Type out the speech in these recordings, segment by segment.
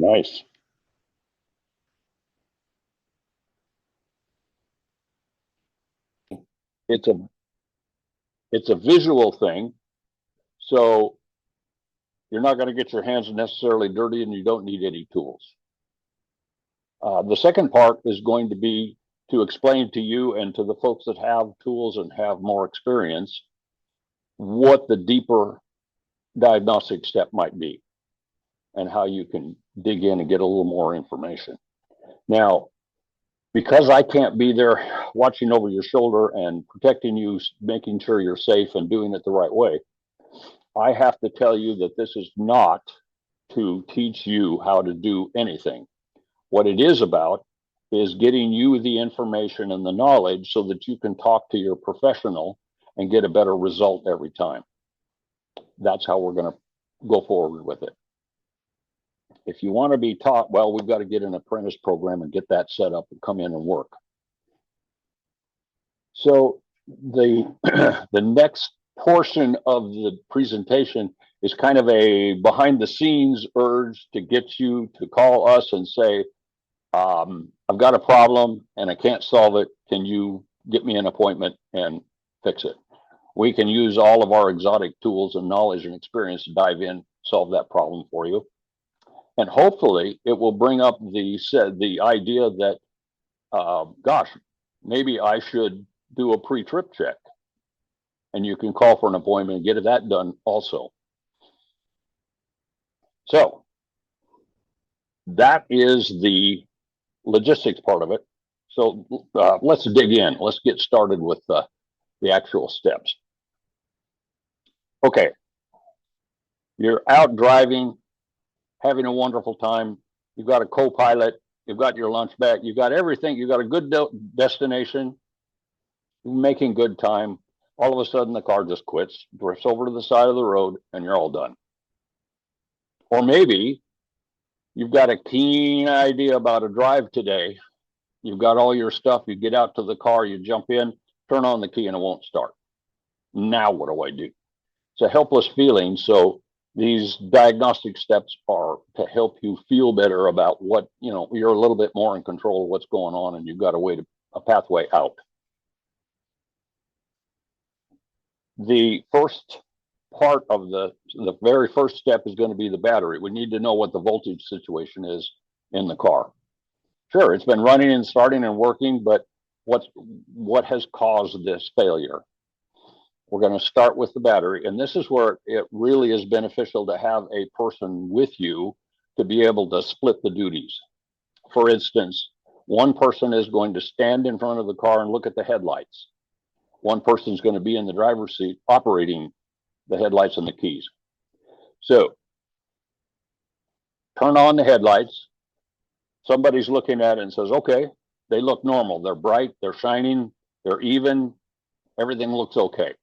Nice. It's a it's a visual thing, so you're not going to get your hands necessarily dirty, and you don't need any tools. The second part is going to be to explain to you and to the folks that have tools and have more experience what the deeper diagnostic step might be and how you can dig in and get a little more information. Now, because I can't be there watching over your shoulder and protecting you, making sure you're safe and doing it the right way, I have to tell you that this is not to teach you how to do anything. What it is about is getting you the information and the knowledge so that you can talk to your professional and get a better result every time. That's how we're going to go forward with it. If you want to be taught, well, we've got to get an apprentice program and get that set up and come in and work. So the the next portion of the presentation is kind of a behind the scenes urge to get you to call us and say, I've got a problem and I can't solve it. Can you get me an appointment and fix it? We can use all of our exotic tools and knowledge and experience to dive in, solve that problem for you. And hopefully it will bring up the idea that, gosh, maybe I should do a pre-trip check. And you can call for an appointment and get that done also. So that is the logistics part of it. So let's dig in. Let's get started with the actual steps. Okay, you're out driving, having a wonderful time. You've got a co-pilot. You've got your lunch bag. You've got everything. You've got a good destination. You're making good time. All of a sudden, the car just quits, drifts over to the side of the road, and you're all done. Or maybe you've got a keen idea about a drive today. You've got all your stuff. You get out to the car, you jump in, turn on the key, and it won't start. Now what do I do? It's a helpless feeling. So these diagnostic steps are to help you feel better about what, you're a little bit more in control of what's going on, and you've got a pathway out. The first part of the very first step is going to be the battery. We need to know what the voltage situation is in the car. Sure, it's been running and starting and working, but what has caused this failure? We're going to start with the battery, and this is where it really is beneficial to have a person with you to be able to split the duties. For instance, one person is going to stand in front of the car and look at the headlights. One person is going to be in the driver's seat operating the headlights and the keys. So turn on the headlights. Somebody's looking at it and says, okay, they look normal. They're bright, they're shining, they're even, everything looks okay.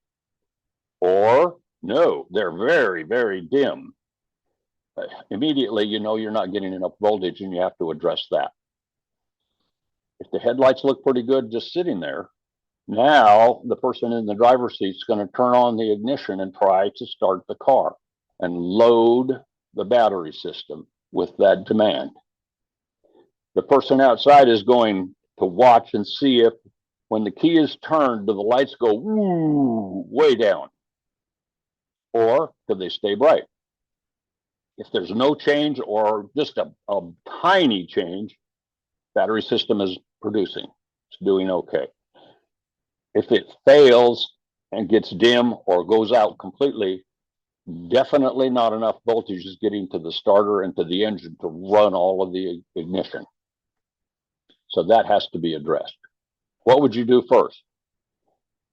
Or no, they're very, very dim. Immediately, you're not getting enough voltage and you have to address that. If the headlights look pretty good just sitting there, now the person in the driver's seat is going to turn on the ignition and try to start the car and load the battery system with that demand. The person outside is going to watch and see if when the key is turned, do the lights go woo, way down, or do they stay bright? If there's no change or just a tiny change, battery system is producing. It's doing okay. If it fails and gets dim or goes out completely, definitely not enough voltage is getting to the starter and to the engine to run all of the ignition. So that has to be addressed. What would you do first?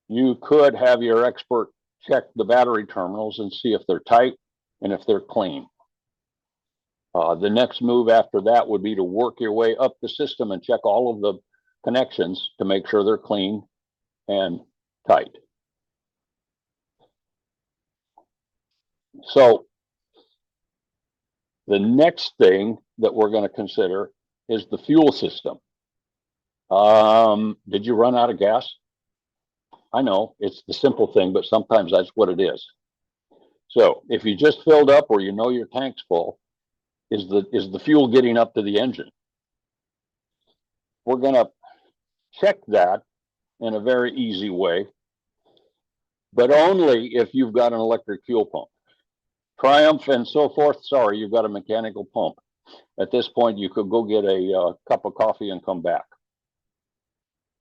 You could have your expert check the battery terminals and see if they're tight and if they're clean. The next move after that would be to work your way up the system and check all of the connections to make sure they're clean and tight. So the next thing that we're going to consider is the fuel system. Did you run out of gas? I know it's the simple thing, but sometimes that's what it is. So if you just filled up or your tank's full, Is the fuel getting up to the engine? We're going to check that in a very easy way, but only if you've got an electric fuel pump. Triumph and so forth, sorry, you've got a mechanical pump. At this point, you could go get a cup of coffee and come back.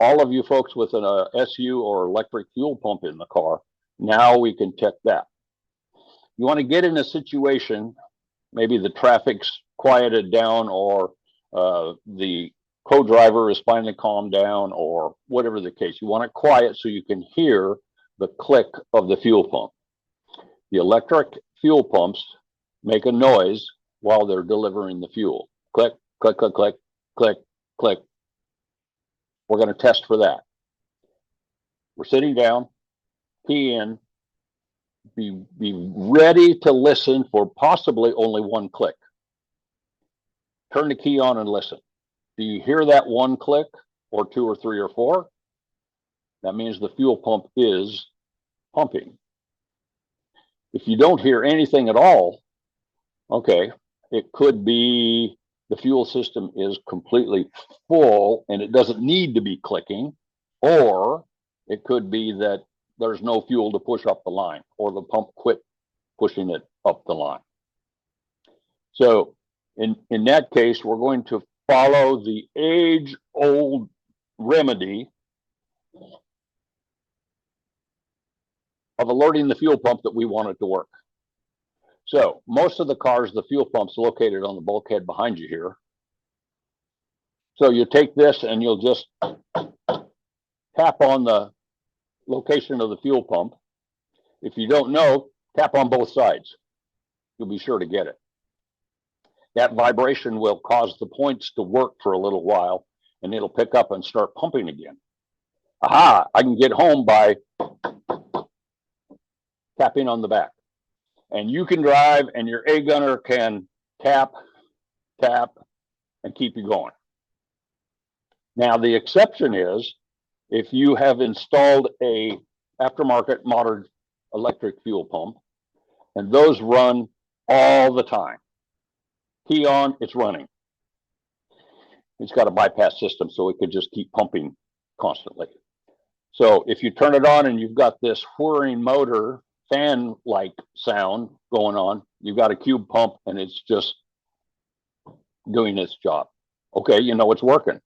All of you folks with an SU or electric fuel pump in the car, now we can check that. You want to get in a situation, maybe the traffic's quieted down, or the co-driver is finally calmed down, or whatever the case. You want it quiet so you can hear the click of the fuel pump. The electric fuel pumps make a noise while they're delivering the fuel. Click, click, click, click, click, click. We're going to test for that. We're sitting down, key in, be ready to listen for possibly only one click. Turn the key on and listen. Do you hear that one click, or two or three or four? That means the fuel pump is pumping. If you don't hear anything at all, okay, it could be the fuel system is completely full and it doesn't need to be clicking, or it could be that there's no fuel to push up the line, or the pump quit pushing it up the line. So in that case, we're going to follow the age-old remedy of alerting the fuel pump that we want it to work. So most of the cars, the fuel pump's located on the bulkhead behind you here. So you take this and you'll just tap on the location of the fuel pump. If you don't know, tap on both sides. You'll be sure to get it. That vibration will cause the points to work for a little while, and it'll pick up and start pumping again. Aha, I can get home by tapping on the back. And you can drive, and your A-gunner can tap, tap, and keep you going. Now, the exception is if you have installed a aftermarket modern electric fuel pump, and those run all the time. Key on, it's running. It's got a bypass system, so it could just keep pumping constantly. So if you turn it on and you've got this whirring motor, fan-like sound going on, you've got a cube pump and it's just doing its job. Okay, you know it's working.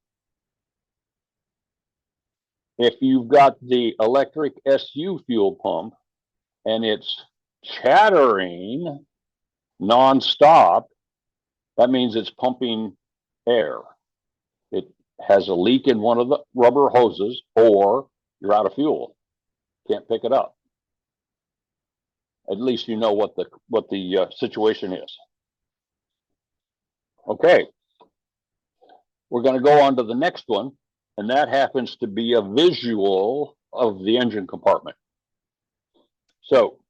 If you've got the electric SU fuel pump and it's chattering nonstop, that means it's pumping air. It has a leak in one of the rubber hoses, or you're out of fuel. Can't pick it up. At least you know what the situation is. Okay. We're going to go on to the next one, and that happens to be a visual of the engine compartment. So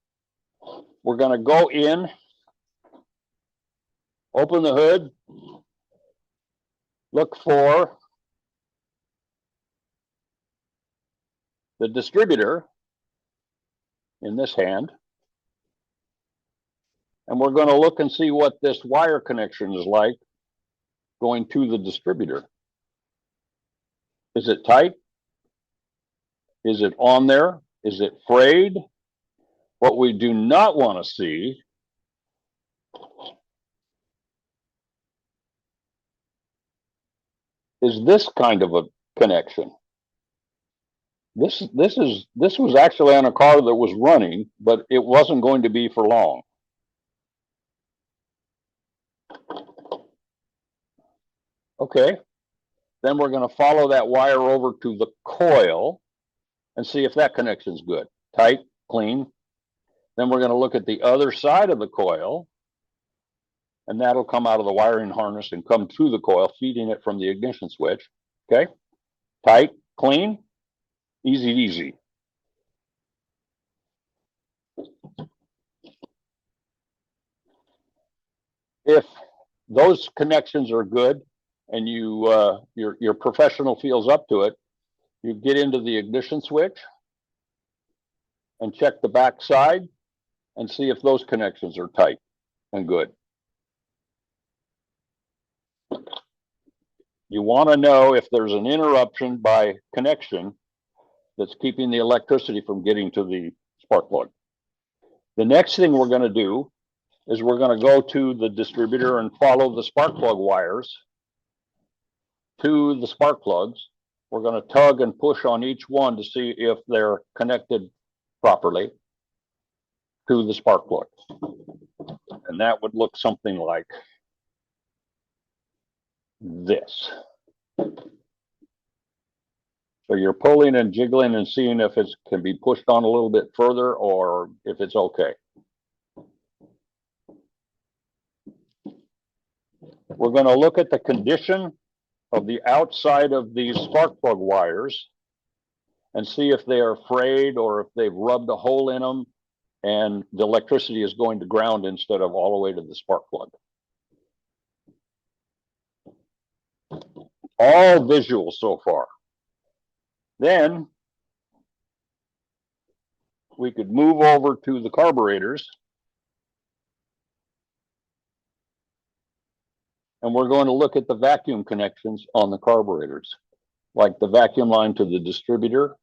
we're going to go in, open the hood, look for the distributor in this hand, and we're going to look and see what this wire connection is like going to the distributor. Is it tight? Is it on there? Is it frayed? What we do not want to see is this kind of a connection. This was actually on a car that was running, but it wasn't going to be for long. Okay, then we're going to follow that wire over to the coil and see if that connection's good. Tight, clean. Then we're going to look at the other side of the coil, and that'll come out of the wiring harness and come to the coil, feeding it from the ignition switch. Okay, tight, clean, easy, easy. If those connections are good and your professional feels up to it, you get into the ignition switch and check the back side and see if those connections are tight and good. You want to know if there's an interruption by connection that's keeping the electricity from getting to the spark plug. The next thing we're going to do is we're going to go to the distributor and follow the spark plug wires to the spark plugs. We're going to tug and push on each one to see if they're connected properly to the spark plug. And that would look something like this. So you're pulling and jiggling and seeing if it can be pushed on a little bit further or if it's okay. We're going to look at the condition of the outside of these spark plug wires and see if they are frayed or if they've rubbed a hole in them and the electricity is going to ground instead of all the way to the spark plug. All visual so far. Then we could move over to the carburetors. And we're going to look at the vacuum connections on the carburetors, like the vacuum line to the distributor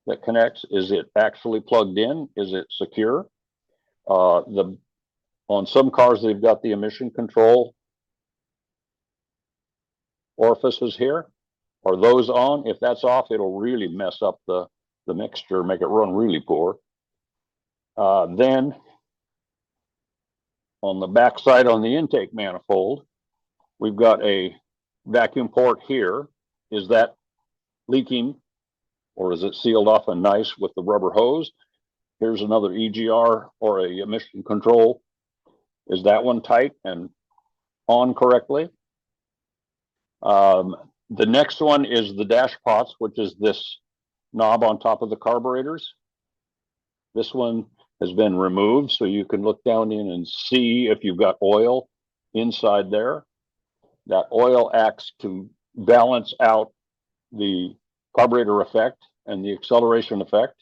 that connects. Is it actually plugged in? Is it secure? On some cars, they've got the emission control orifices here. Are those on? If that's off, it'll really mess up the mixture, make it run really poor. Then on the back side on the intake manifold, we've got a vacuum port here. Is that leaking or is it sealed off and nice with the rubber hose? Here's another EGR or a emission control. Is that one tight and on correctly? The next one is the dash pots, which is this knob on top of the carburetors. This one has been removed, so you can look down in and see if you've got oil inside there. That oil acts to balance out the carburetor effect and the acceleration effect.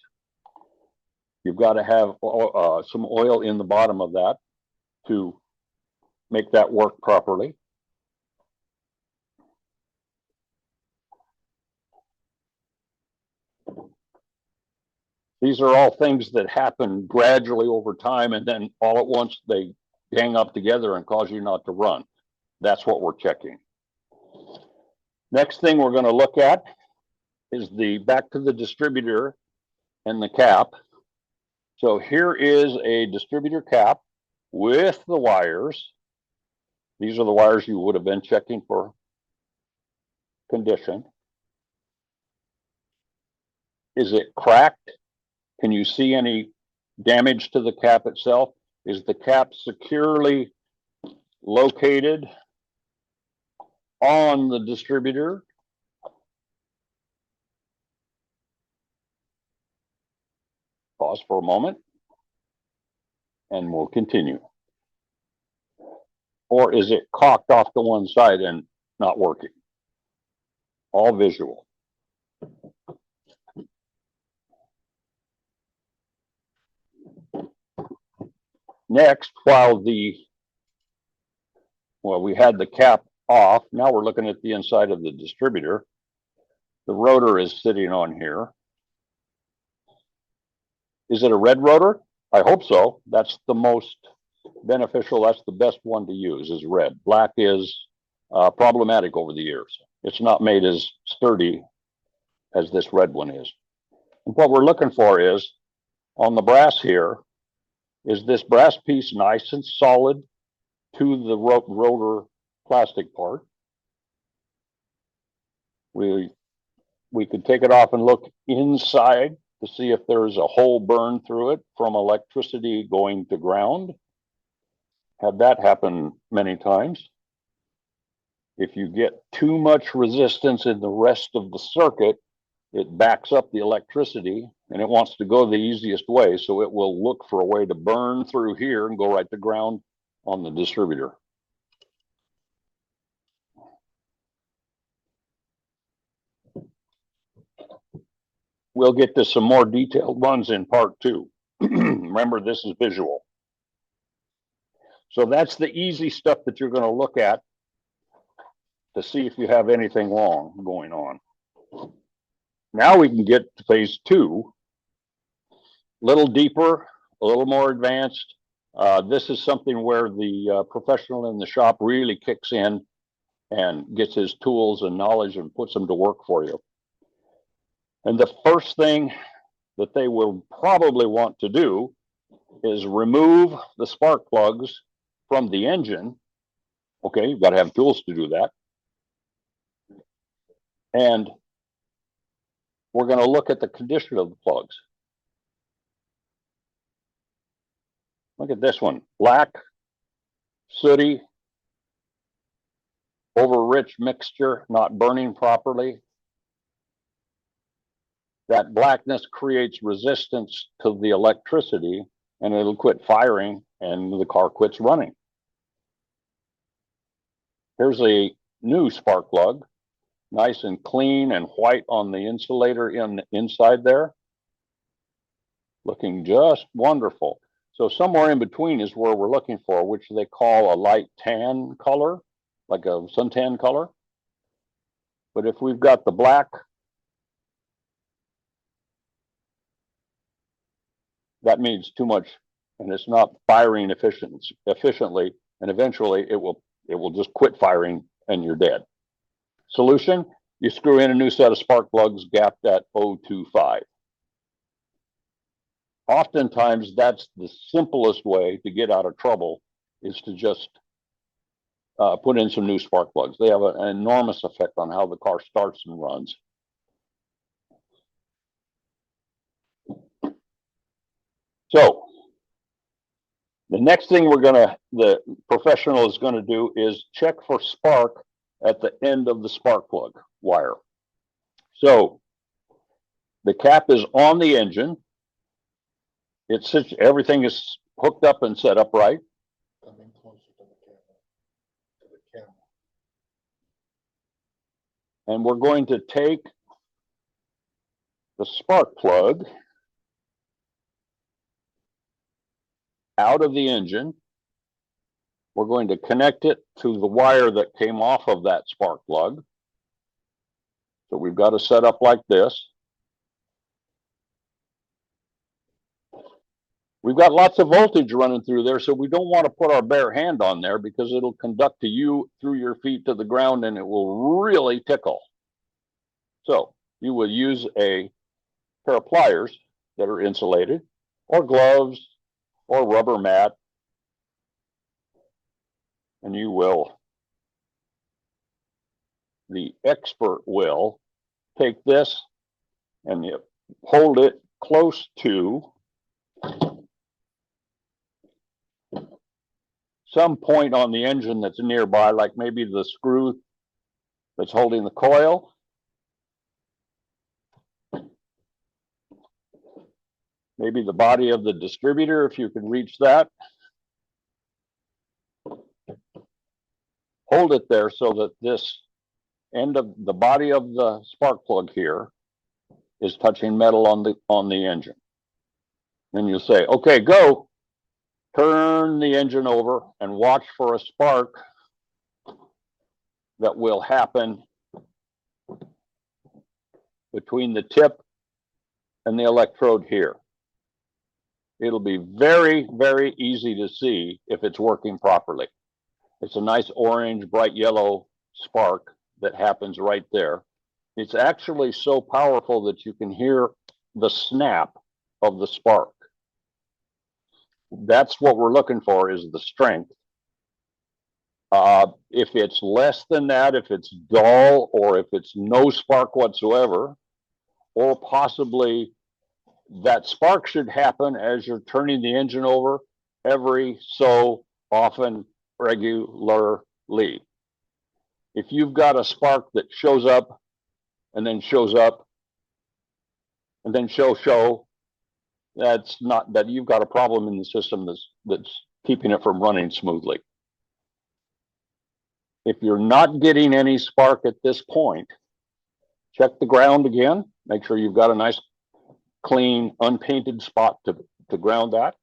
You've got to have some oil in the bottom of that to make that work properly. These are all things that happen gradually over time, and then all at once they gang up together and cause you not to run. That's what we're checking. Next thing we're going to look at is the back to the distributor and the cap. So here is a distributor cap with the wires. These are the wires you would have been checking for condition. Is it cracked? Can you see any damage to the cap itself? Is the cap securely located on the distributor? Pause for a moment and we'll continue. Or is it cocked off to one side and not working? All visual. Next, while we had the cap off, now we're looking at the inside of the distributor. The rotor is sitting on here. Is it a red rotor? I hope so. That's the most beneficial. That's the best one to use, is red. Black is problematic over the years. It's not made as sturdy as this red one is. And what we're looking for is, on the brass here, is this brass piece nice and solid to the rotor plastic part? We could take it off and look inside to see if there's a hole burned through it from electricity going to ground. Had that happen many times. If you get too much resistance in the rest of the circuit, it backs up the electricity and it wants to go the easiest way. So it will look for a way to burn through here and go right to ground on the distributor. We'll get to some more detailed ones in part 2. Remember, this is visual. So that's the easy stuff that you're going to look at to see if you have anything wrong going on. Now we can get to phase 2, a little deeper, a little more advanced. This is something where the professional in the shop really kicks in and gets his tools and knowledge and puts them to work for you. And the first thing that they will probably want to do is remove the spark plugs from the engine. Okay, you've got to have tools to do that. And we're going to look at the condition of the plugs. Look at this one, black, sooty, over-rich mixture, not burning properly. That blackness creates resistance to the electricity, and it'll quit firing and the car quits running. Here's a new spark plug, nice and clean and white on the insulator inside there. Looking just wonderful. So somewhere in between is where we're looking for, which they call a light tan color, like a suntan color. But if we've got the black, that means too much, and it's not firing efficiently, and eventually it will just quit firing and you're dead. Solution, you screw in a new set of spark plugs gapped at 0.25. Oftentimes, that's the simplest way to get out of trouble, is to just put in some new spark plugs. They have an enormous effect on how the car starts and runs. So the next thing the professional is gonna do is check for spark at the end of the spark plug wire. So the cap is on the engine. Everything is hooked up and set up right. Coming closer to the camera. And we're going to take the spark plug out of the engine. We're going to connect it to the wire that came off of that spark plug. So we've got it set up like this. We've got lots of voltage running through there, so we don't want to put our bare hand on there because it'll conduct to you through your feet to the ground and it will really tickle. So you will use a pair of pliers that are insulated, or gloves, or rubber mat, and the expert will take this and you hold it close to some point on the engine that's nearby, like maybe the screw that's holding the coil. Maybe the body of the distributor, if you can reach that. Hold it there so that this end of the body of the spark plug here is touching metal on the engine. Then you'll say, okay, go. Turn the engine over and watch for a spark that will happen between the tip and the electrode here. It'll be very, very easy to see if it's working properly. It's a nice orange, bright yellow spark that happens right there. It's actually so powerful that you can hear the snap of the spark. That's what we're looking for, is the strength. If it's less than that, if it's dull, or if it's no spark whatsoever, or possibly that spark should happen as you're turning the engine over every so often, regularly. If you've got a spark that shows up and then shows up and then show, that's not that you've got a problem in the system that's keeping it from running smoothly. If you're not getting any spark at this point, check the ground again. Make sure you've got a nice, clean, unpainted spot to ground that.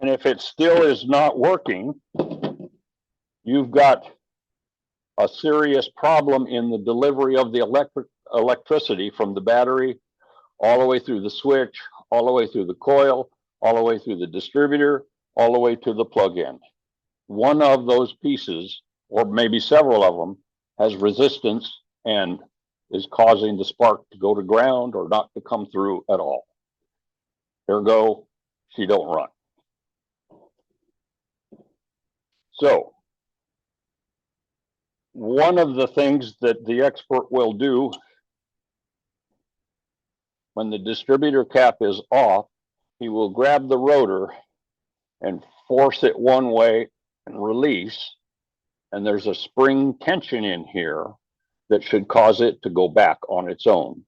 And if it still is not working, you've got a serious problem in the delivery of the electricity from the battery all the way through the switch, all the way through the coil, all the way through the distributor, all the way to the plug-in. One of those pieces, or maybe several of them, has resistance and is causing the spark to go to ground or not to come through at all. Ergo, she don't run. So, one of the things that the expert will do when the distributor cap is off, he will grab the rotor and force it one way and release. And there's a spring tension in here that should cause it to go back on its own.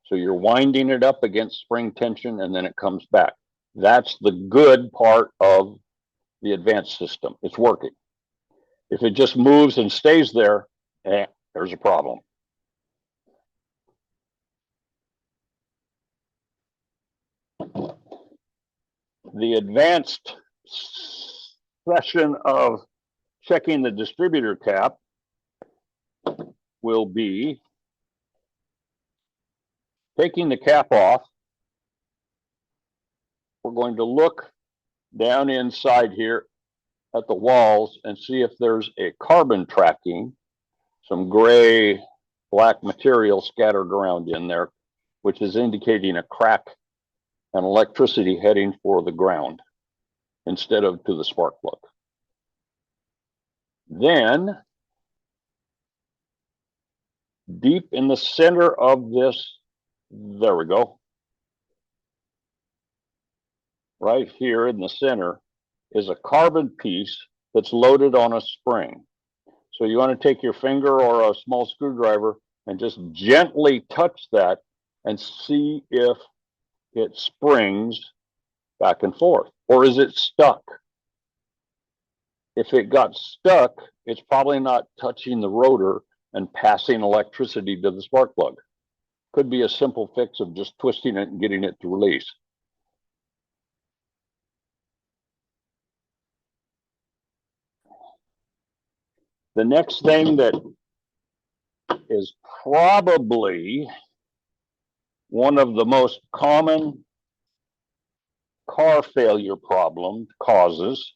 So you're winding it up against spring tension and then it comes back. That's the good part of the advanced system. It's working. If it just moves and stays there, there's a problem. The advanced session of checking the distributor cap will be taking the cap off. We're going to look down inside here at the walls and see if there's a carbon tracking, some gray, black material scattered around in there, which is indicating a crack and electricity heading for the ground instead of to the spark plug. Then, deep in the center of this, there we go, right here in the center is a carbon piece that's loaded on a spring. So you want to take your finger or a small screwdriver and just gently touch that and see if it springs back and forth, or is it stuck? If it got stuck, it's probably not touching the rotor and passing electricity to the spark plug. Could be a simple fix of just twisting it and getting it to release. The next thing that is probably one of the most common car failure problem causes,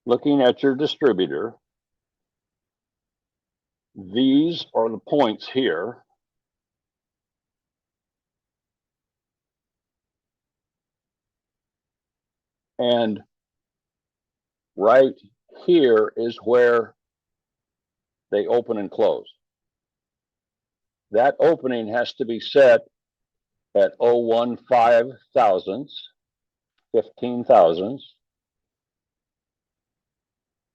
looking at your distributor, these are the points here. And right here is where they open and close. That opening has to be set at 0.15 thousandths, 15 thousandths,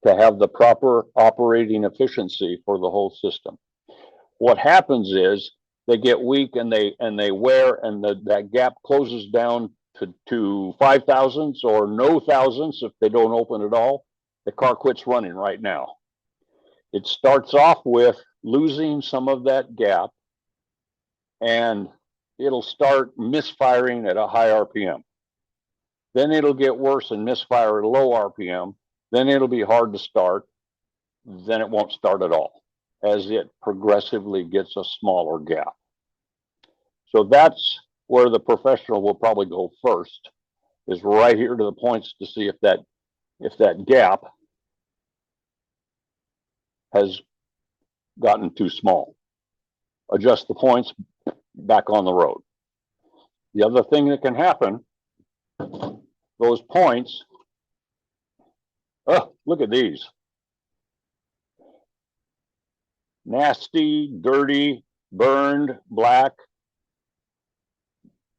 to have the proper operating efficiency for the whole system. What happens is they get weak and they wear, and that gap closes down to 5 thousandths or no thousandths if they don't open at all. The car quits running right now. It starts off with losing some of that gap, and it'll start misfiring at a high RPM. Then it'll get worse and misfire at a low RPM. Then it'll be hard to start. Then it won't start at all as it progressively gets a smaller gap. So that's where the professional will probably go first, is right here to the points to see if that gap has gotten too small. Adjust the points, back on the road. The other thing that can happen, those points, oh, look at these. Nasty, dirty, burned, black.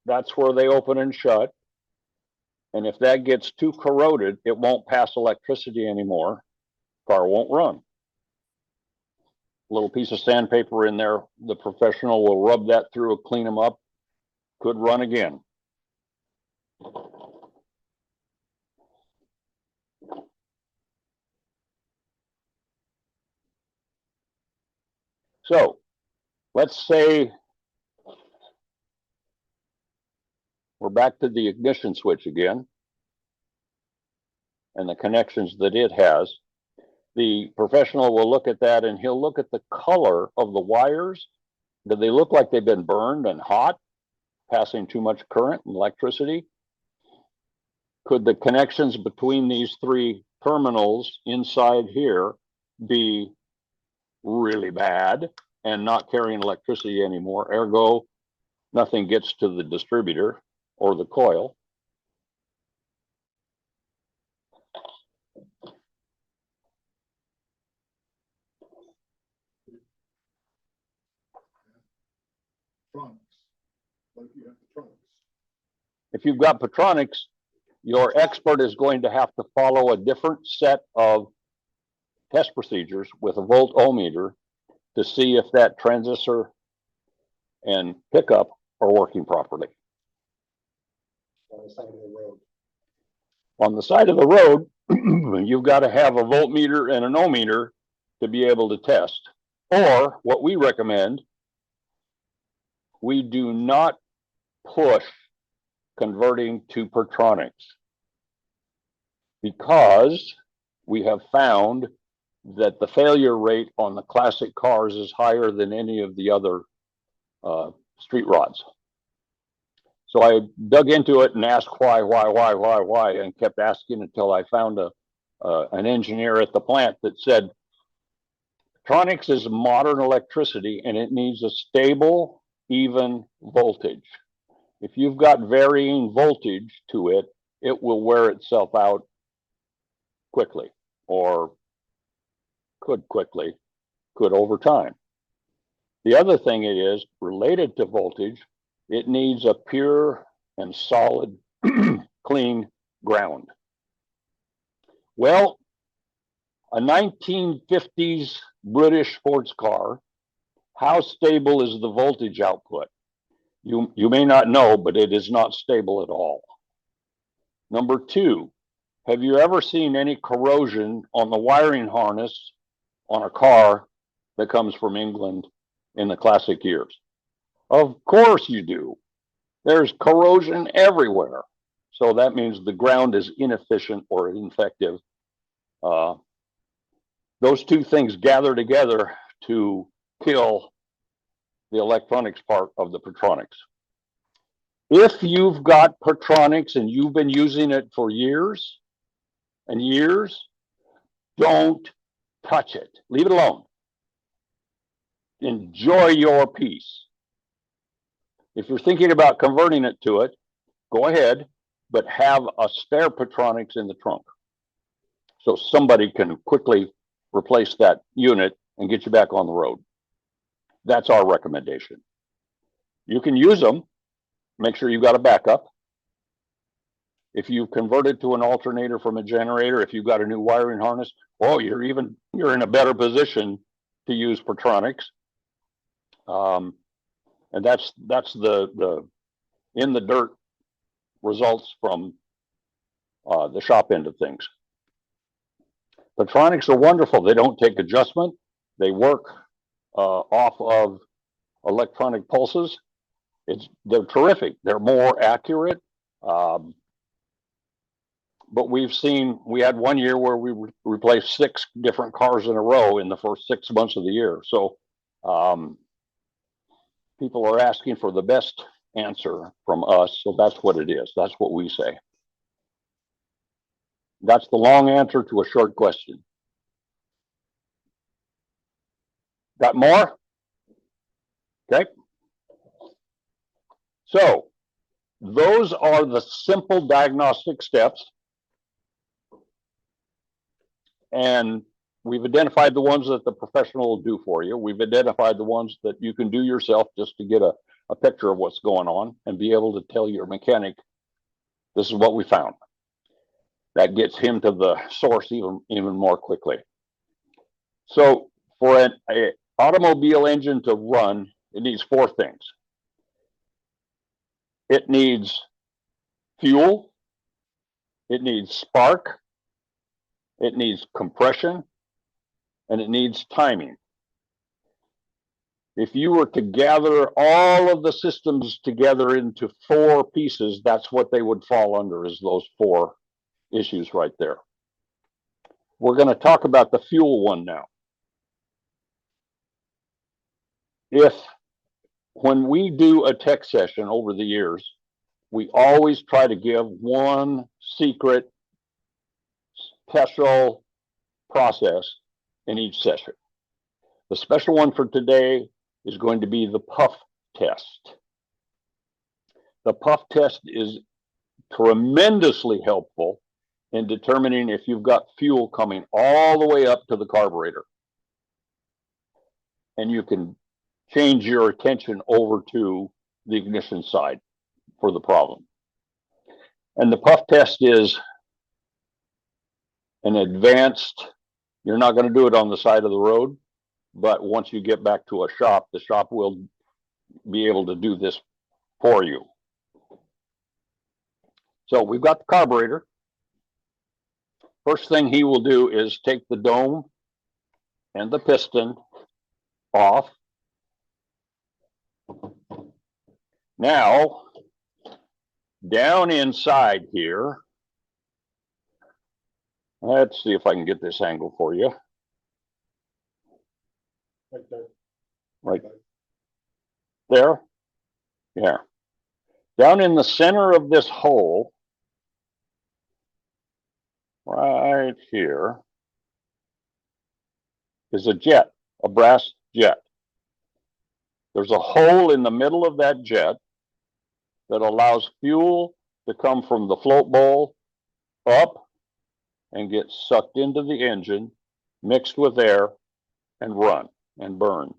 That's where they open and shut. And if that gets too corroded, it won't pass electricity anymore. Car won't run. Little piece of sandpaper in there, the professional will rub that through, clean them up, could run again. So let's say we're back to the ignition switch again and the connections that it has. The professional will look at that and he'll look at the color of the wires. Do they look like they've been burned and hot, passing too much current and electricity? Could the connections between these three terminals inside here be really bad and not carrying electricity anymore? Ergo, nothing gets to the distributor or the coil. Trunks. What if you have the trunks? If you've got Petronics, your expert is going to have to follow a different set of test procedures with a volt ohmmeter to see if that transistor and pickup are working properly. On the side of the road. On the side of the road, you've got to have a voltmeter and an ohmmeter to be able to test. Or what we recommend, we do not push converting to Petronics because we have found that the failure rate on the classic cars is higher than any of the other street rods. So I dug into it and asked why, and kept asking until I found an engineer at the plant that said, Petronics is modern electricity and it needs a stable, even voltage. If you've got varying voltage to it, it will wear itself out quickly, or could over time. The other thing it is related to voltage, it needs a pure and solid, clean ground. Well, a 1950s British sports car, how stable is the voltage output? You may not know, but it is not stable at all. Number two, have you ever seen any corrosion on the wiring harness on a car that comes from England in the classic years? Of course you do. There's corrosion everywhere. So that means the ground is inefficient or ineffective. Those two things gather together to kill the electronics part of the Petronics. If you've got Petronics and you've been using it for years and years, don't touch it. Leave it alone. Enjoy your peace. If you're thinking about converting it to it, go ahead, but have a spare Petronics in the trunk so somebody can quickly replace that unit and get you back on the road. That's our recommendation. You can use them. Make sure you've got a backup. If you've converted to an alternator from a generator, if you've got a new wiring harness, oh, you're in a better position to use Petronics. And that's the in the dirt results from the shop end of things. Petronics are wonderful. They don't take adjustment. They work off of electronic pulses. They're terrific. They're more accurate. But we had 1 year where we replaced 6 different cars in a row in the first 6 months of the year. So people are asking for the best answer from us. So that's what it is. That's what we say. That's the long answer to a short question. Got more? Okay. So those are the simple diagnostic steps. And we've identified the ones that the professional will do for you. We've identified the ones that you can do yourself just to get a picture of what's going on and be able to tell your mechanic, this is what we found. That gets him to the source even more quickly. So for an automobile engine to run, it needs 4 things. It needs fuel, it needs spark, it needs compression, and it needs timing. If you were to gather all of the systems together into 4 pieces, that's what they would fall under, is those 4 issues right there. We're going to talk about the fuel one now. If, when we do a tech session over the years, we always try to give one secret special process in each session. The special one for today is going to be the puff test. The puff test is tremendously helpful in determining if you've got fuel coming all the way up to the carburetor. And you can change your attention over to the ignition side for the problem. And the puff test is an advanced, you're not going to do it on the side of the road, but once you get back to a shop, the shop will be able to do this for you. So we've got the carburetor. First thing he will do is take the dome and the piston off. Now, down inside here, let's see if I can get this angle for you. Like that. Right there. Yeah. Down in the center of this hole, right here, is a jet, a brass jet. There's a hole in the middle of that jet that allows fuel to come from the float bowl up and get sucked into the engine, mixed with air, and run and burn.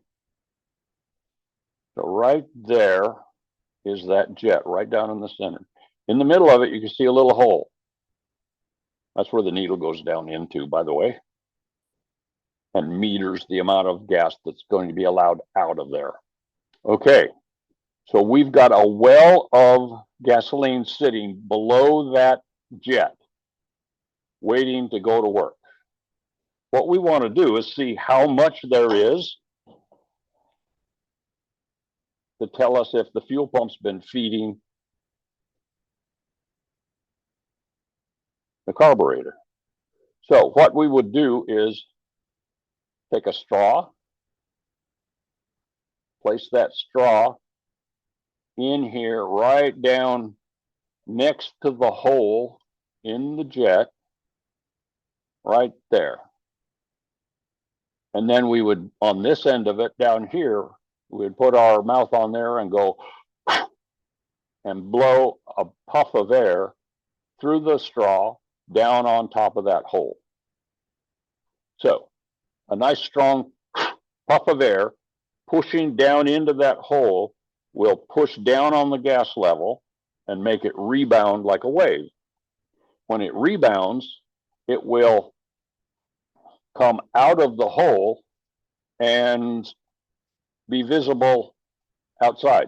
So right there is that jet, right down in the center. In the middle of it, you can see a little hole. That's where the needle goes down into, by the way, and meters the amount of gas that's going to be allowed out of there. Okay, so we've got a well of gasoline sitting below that jet, waiting to go to work. What we want to do is see how much there is to tell us if the fuel pump's been feeding the carburetor. So what we would do is take a straw, place that straw in here right down next to the hole in the jet, right there. And then we would, on this end of it down here, we would put our mouth on there and go and blow a puff of air through the straw down on top of that hole. So a nice strong puff of air pushing down into that hole will push down on the gas level and make it rebound like a wave. When it rebounds, it will come out of the hole and be visible outside.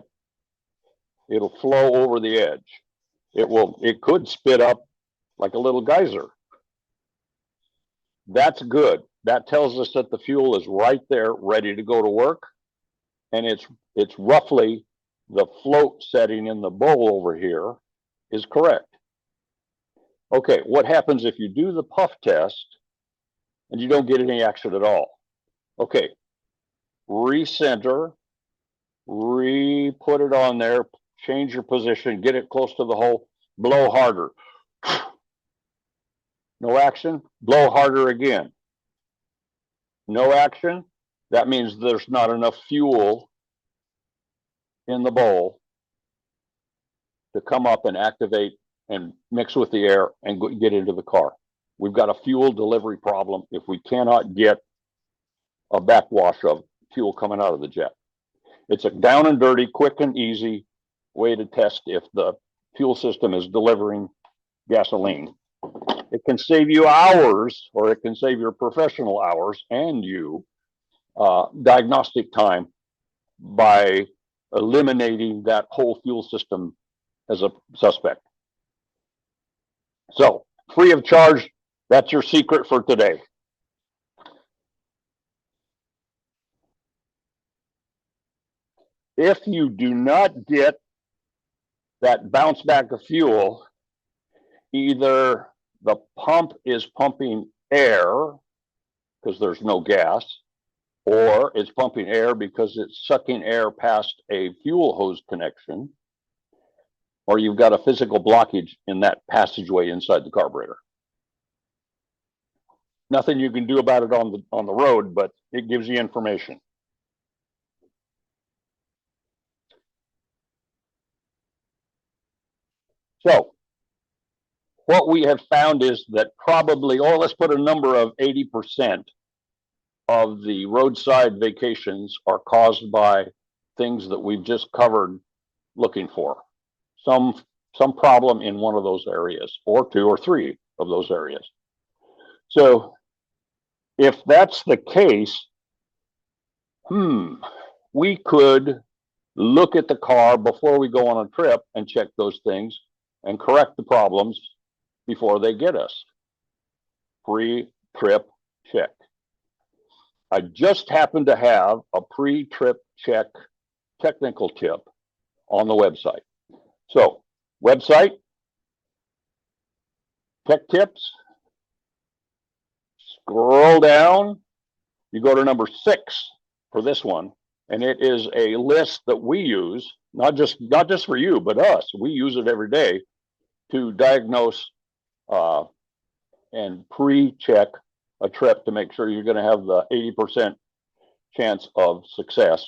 It'll flow over the edge. It could spit up like a little geyser. That's good. That tells us that the fuel is right there, ready to go to work. And it's roughly the float setting in the bowl over here is correct. Okay, what happens if you do the puff test and you don't get any action at all? Okay, recenter, re-put it on there, change your position, get it close to the hole, blow harder. No action, blow harder again. No action, that means there's not enough fuel in the bowl to come up and activate and mix with the air and get into the car. We've got a fuel delivery problem if we cannot get a backwash of fuel coming out of the jet. It's a down and dirty, quick and easy way to test if the fuel system is delivering gasoline. It can save you hours, or it can save your professional hours and you diagnostic time by eliminating that whole fuel system as a suspect. So, free of charge, that's your secret for today. If you do not get that bounce back of fuel, either the pump is pumping air because there's no gas, or it's pumping air because it's sucking air past a fuel hose connection, or you've got a physical blockage in that passageway inside the carburetor. Nothing you can do about it on the road, but it gives you information. So what we have found is that probably, oh, let's put a number of 80% of the roadside vacations are caused by things that we've just covered looking for. Some problem in one of those areas, or two or three of those areas. So if that's the case, we could look at the car before we go on a trip and check those things and correct the problems before they get us. Pre-trip check. I just happen to have a pre-trip check technical tip on the website. So, website, tech tips, scroll down, you go to number 6 for this one, and it is a list that we use, not just for you, but us. We use it every day to diagnose and pre-check a trip to make sure you're going to have the 80% chance of success.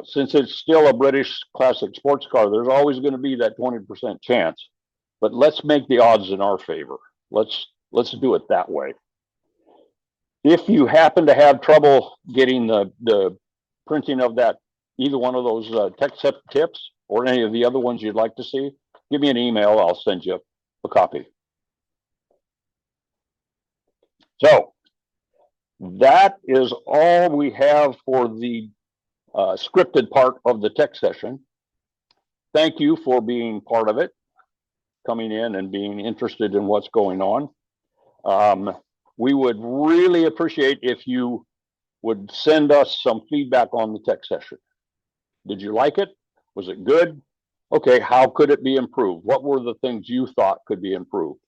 Since it's still a British classic sports car, there's always going to be that 20% chance. But let's make the odds in our favor. Let's do it that way. If you happen to have trouble getting the printing of that, either one of those tech tips or any of the other ones you'd like to see, give me an email. I'll send you a copy. So that is all we have for the scripted part of the tech session. Thank you for being part of it, coming in and being interested in what's going on. We would really appreciate if you would send us some feedback on the tech session. Did you like it? Was it good? Okay, how could it be improved? What were the things you thought could be improved?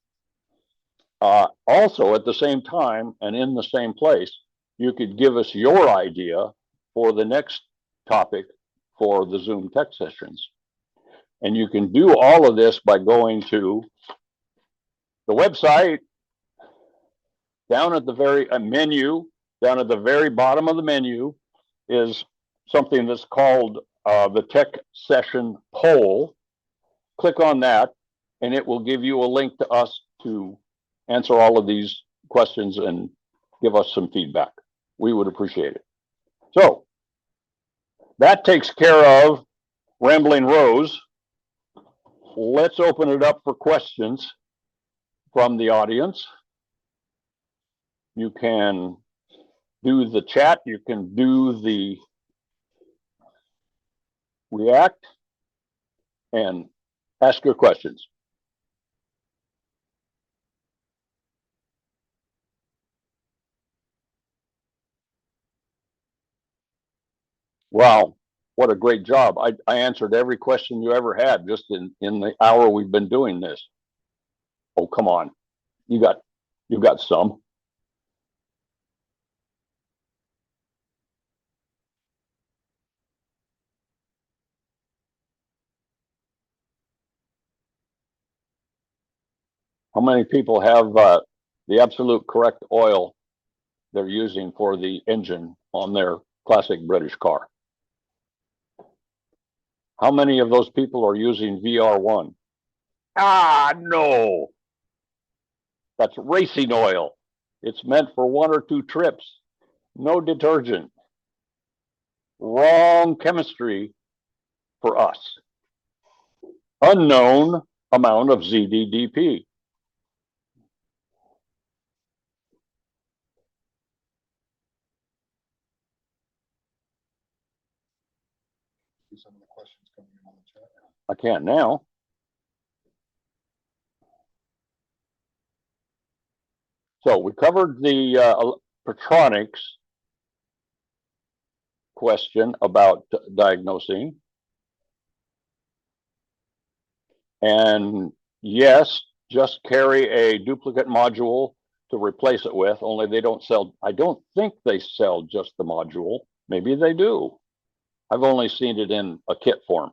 Also, at the same time and in the same place, you could give us your idea for the next topic for the Zoom tech sessions. And you can do all of this by going to the website. Down at the very menu, down at the very bottom of the menu is something that's called the tech session poll. Click on that, and it will give you a link to us to answer all of these questions and give us some feedback. We would appreciate it. So that takes care of Rambling Rose. Let's open it up for questions from the audience. You can do the chat, you can do the react, and ask your questions. Wow, what a great job. I answered every question you ever had just in the hour we've been doing this. Oh, come on. You got some. How many people have the absolute correct oil they're using for the engine on their classic British car? How many of those people are using VR1? Ah, no. That's racing oil. It's meant for 1 or 2 trips. No detergent. Wrong chemistry for us. Unknown amount of ZDDP. See some of the questions coming in on the chat. I can't now. So we covered the Petronics question about diagnosing. And yes, just carry a duplicate module to replace it with, only they don't sell, I don't think they sell just the module. Maybe they do. I've only seen it in a kit form.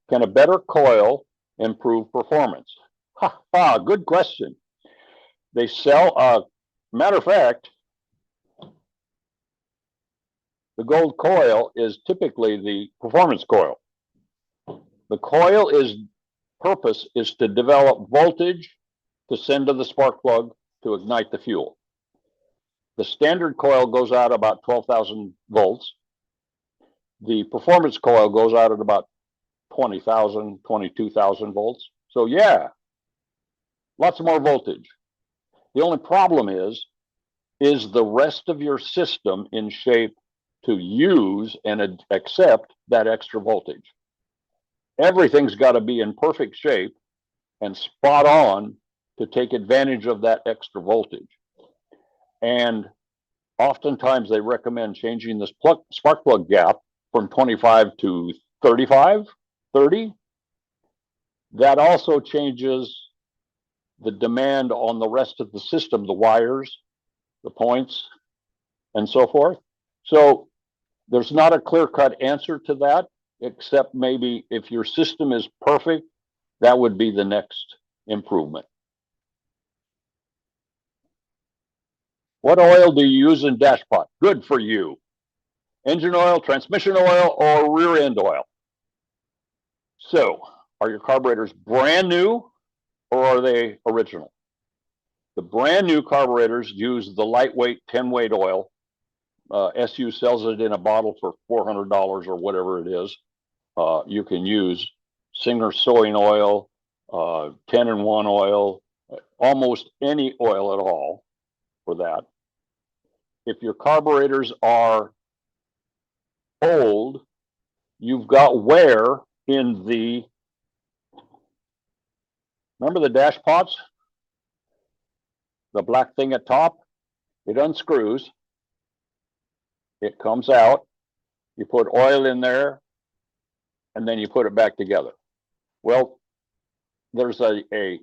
Can a better coil improve performance? Ha ha, good question. They sell, matter of fact, the gold coil is typically the performance coil. The coil purpose is to develop voltage to send to the spark plug to ignite the fuel. The standard coil goes out about 12,000 volts. The performance coil goes out at about 20,000, 22,000 volts. So yeah, lots more voltage. The only problem is the rest of your system in shape to use and accept that extra voltage? Everything's got to be in perfect shape and spot on to take advantage of that extra voltage. And oftentimes they recommend changing this spark plug gap from 25 to 35, 30. That also changes the demand on the rest of the system, the wires, the points, and so forth. So there's not a clear-cut answer to that, except maybe if your system is perfect, that would be the next improvement. What oil do you use in dashpot? Good for you. Engine oil, transmission oil, or rear end oil? So, are your carburetors brand new or are they original? The brand new carburetors use the lightweight 10-weight oil. SU sells it in a bottle for $400 or whatever it is. You can use Singer sewing oil, 10-in-1 oil, almost any oil at all for that. If your carburetors are old, you've got wear in the, remember the dash pots? The black thing at top? It unscrews. It comes out. You put oil in there, and then you put it back together. Well, there's a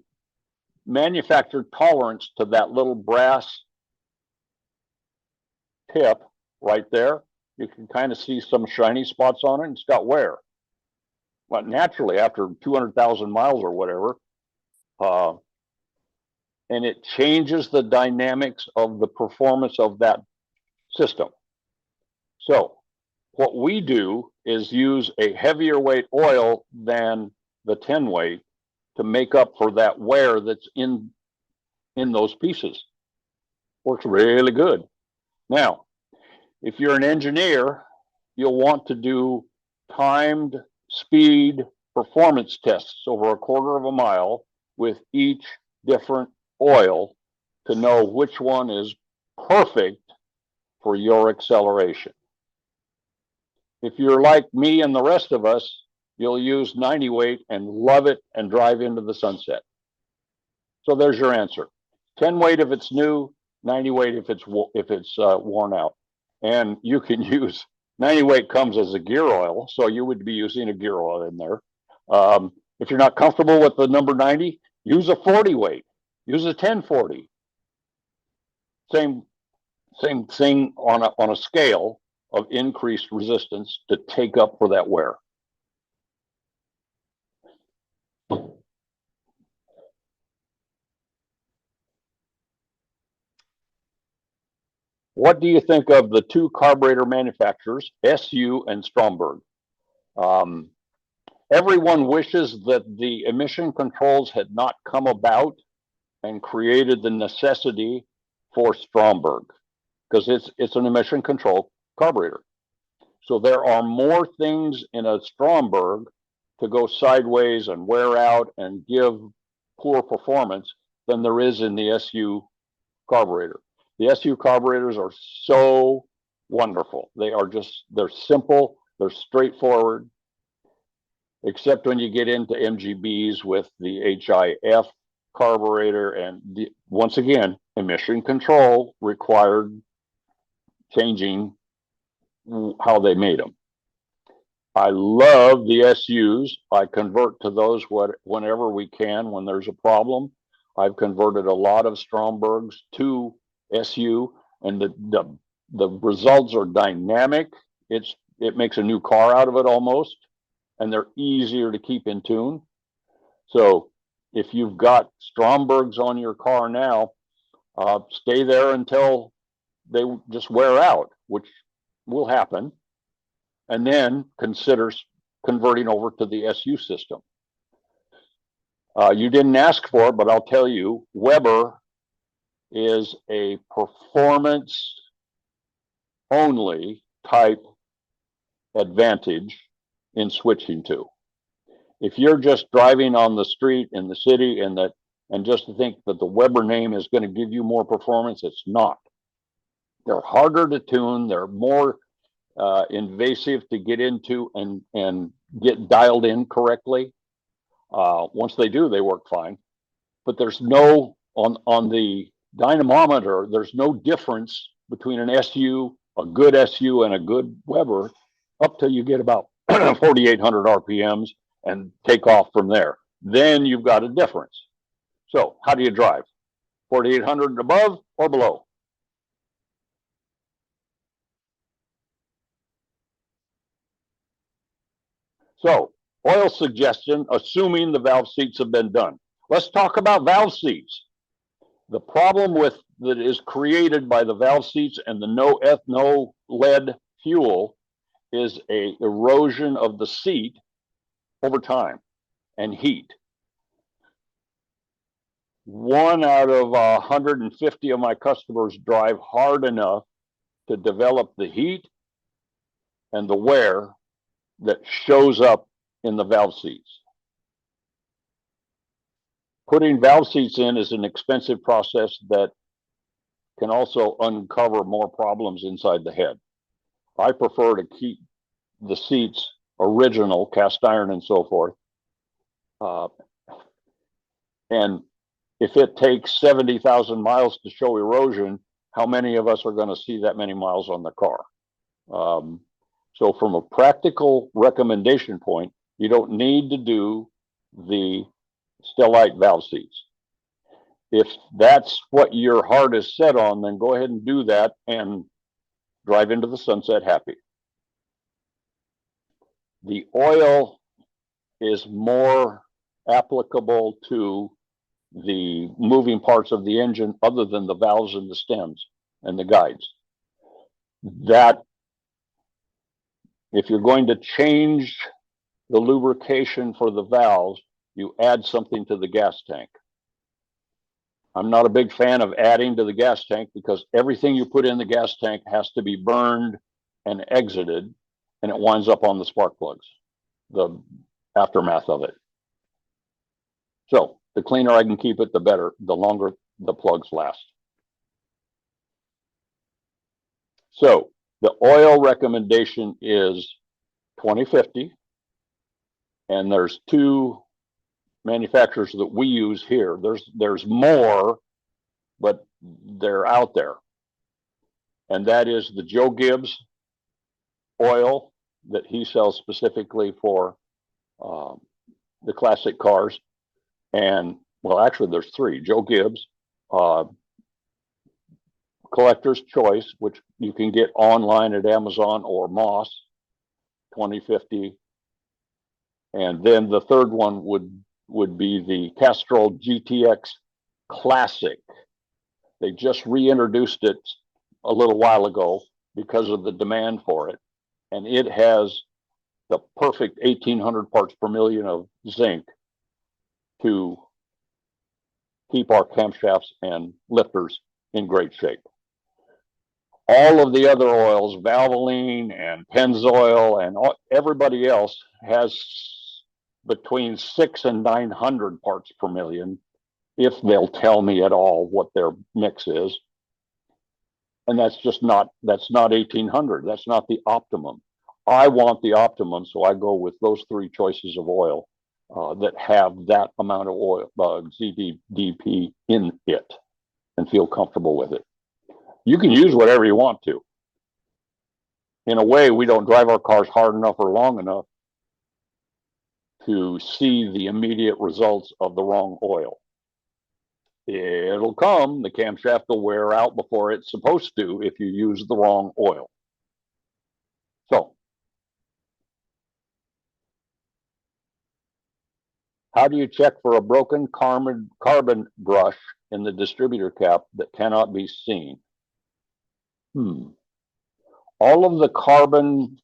manufactured tolerance to that little brass tip right there. You can kind of see some shiny spots on it, and it's got wear. But naturally, after 200,000 miles or whatever, and it changes the dynamics of the performance of that system. So what we do is use a heavier weight oil than the 10 weight to make up for that wear that's in those pieces. Works really good. Now, if you're an engineer, you'll want to do timed speed performance tests over a quarter of a mile with each different oil to know which one is perfect for your acceleration. If you're like me and the rest of us, you'll use 90 weight and love it and drive into the sunset. So there's your answer. 10 weight if it's new, 90 weight if it's worn out. And you can use 90 weight comes as a gear oil, so you would be using a gear oil in there. If you're not comfortable with the number 90, use a 40 weight. Use a 1040. Same thing on a scale of increased resistance to take up for that wear. What do you think of the two carburetor manufacturers, SU and Stromberg? Everyone wishes that the emission controls had not come about and created the necessity for Stromberg, because it's an emission control carburetor. So there are more things in a Stromberg to go sideways and wear out and give poor performance than there is in the SU carburetor. The SU carburetors are so wonderful. They're simple, they're straightforward, except when you get into MGBs with the HIF carburetor and once again, emission control required changing how they made them. I love the SUs. I convert to those whenever we can when there's a problem. I've converted a lot of Strombergs to SU, and the results are dynamic. It makes a new car out of it almost, and they're easier to keep in tune. So if you've got Strombergs on your car now, stay there until they just wear out, which will happen, and then consider converting over to the SU system. You didn't ask for it, but I'll tell you, Weber is a performance only type advantage in switching to. If you're just driving on the street in the city and just to think that the Weber name is going to give you more performance, it's not. They're harder to tune. They're more invasive to get into and get dialed in correctly. Once they do, they work fine. But there's no, on the dynamometer, there's no difference between an SU, a good SU, and a good Weber up till you get about 4,800 RPMs and take off from there. Then you've got a difference. So how do you drive? 4,800 and above or below? So oil suggestion, assuming the valve seats have been done. Let's talk about valve seats. The problem with that is created by the valve seats and the no lead fuel is a erosion of the seat over time and heat. 1 out of 150 of my customers drive hard enough to develop the heat and the wear that shows up in the valve seats. Putting valve seats in is an expensive process that can also uncover more problems inside the head. I prefer to keep the seats original, cast iron and so forth. And if it takes 70,000 miles to show erosion, how many of us are going to see that many miles on the car? So from a practical recommendation point, you don't need to do the Stellite valve seats. If that's what your heart is set on, then go ahead and do that and drive into the sunset happy. The oil is more applicable to the moving parts of the engine other than the valves and the stems and the guides. That if you're going to change the lubrication for the valves, you add something to the gas tank. I'm not a big fan of adding to the gas tank because everything you put in the gas tank has to be burned and exited, and it winds up on the spark plugs, the aftermath of it. So the cleaner I can keep it, the better, the longer the plugs last. So the oil recommendation is 2050, and there's 2 manufacturers that we use here. There's more, but they're out there. And that is the Joe Gibbs oil that he sells specifically for the classic cars. And well, actually there's 3, Joe Gibbs, Collector's Choice, which you can get online at Amazon or Moss, 2050. And then the third one would be the Castrol GTX Classic. They just reintroduced it a little while ago because of the demand for it. And it has the perfect 1,800 parts per million of zinc to keep our camshafts and lifters in great shape. All of the other oils, Valvoline and Pennzoil and everybody else has between 600 and 900 parts per million, if they'll tell me at all what their mix is. And that's not 1,800. That's not the optimum. I want the optimum, so I go with those 3 choices of oil that have that amount of oil, ZDP in it, and feel comfortable with it. You can use whatever you want to. in a way, we don't drive our cars hard enough or long enough to see the immediate results of the wrong oil. It'll come, the camshaft will wear out before it's supposed to if you use the wrong oil. So, how do you check for a broken carbon brush in the distributor cap that cannot be seen? All of the carbon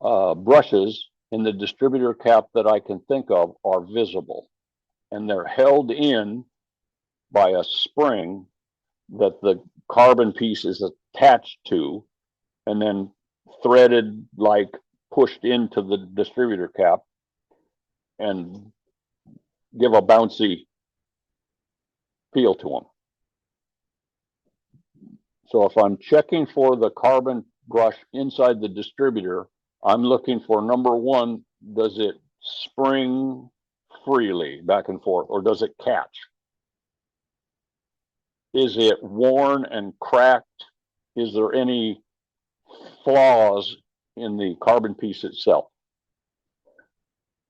brushes in the distributor cap that I can think of are visible, and they're held in by a spring that the carbon piece is attached to, and then threaded, like pushed into the distributor cap and give a bouncy feel to them. So if I'm checking for the carbon brush inside the distributor, I'm looking for, number one, does it spring freely back and forth, or does it catch? Is it worn and cracked? Is there any flaws in the carbon piece itself?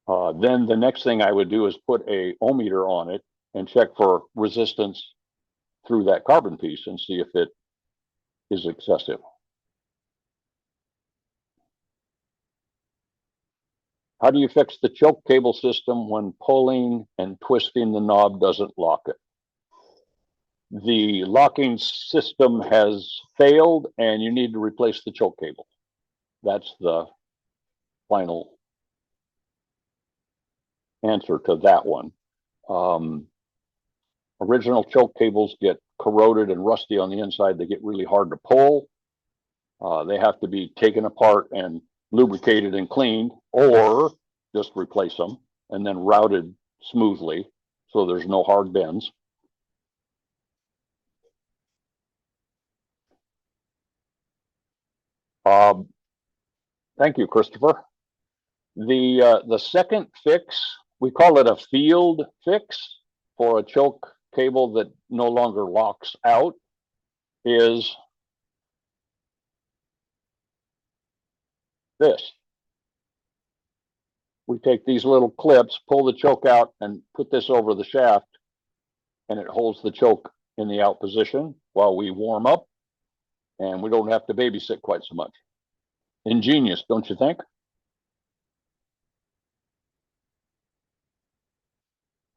Then the next thing I would do is put a ohmmeter on it and check for resistance through that carbon piece and see if it is excessive. How do you fix the choke cable system when pulling and twisting the knob doesn't lock it? The locking system has failed and you need to replace the choke cable. That's the final answer to that one. Original choke cables get corroded and rusty on the inside. They get really hard to pull. They have to be taken apart and lubricated and cleaned, or just replace them and then routed smoothly so there's no hard bends. Thank you, Christopher. The second fix, we call it a field fix for a choke cable that no longer locks out, is this. We take these little clips, pull the choke out, and put this over the shaft, and it holds the choke in the out position while we warm up, and we don't have to babysit quite so much. Ingenious, don't you think?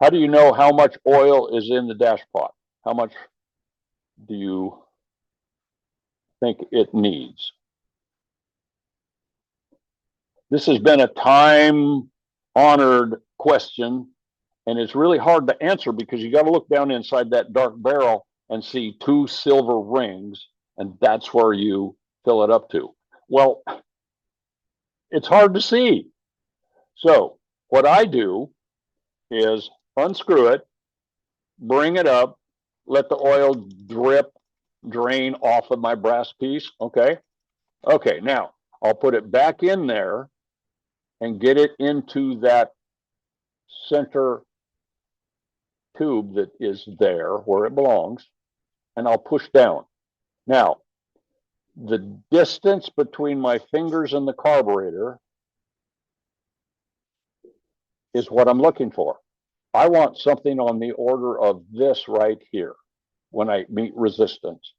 How do you know how much oil is in the dash pot? How much do you think it needs? This has been a time-honored question, and it's really hard to answer because you got to look down inside that dark barrel and see 2 silver rings, and that's where you fill it up to. Well, it's hard to see. So what I do is unscrew it, bring it up, let the oil drain off of my brass piece. Okay. Now I'll put it back in there and get it into that center tube that is there where it belongs, and I'll push down. Now, the distance between my fingers and the carburetor is what I'm looking for. I want something on the order of this right here when I meet resistance.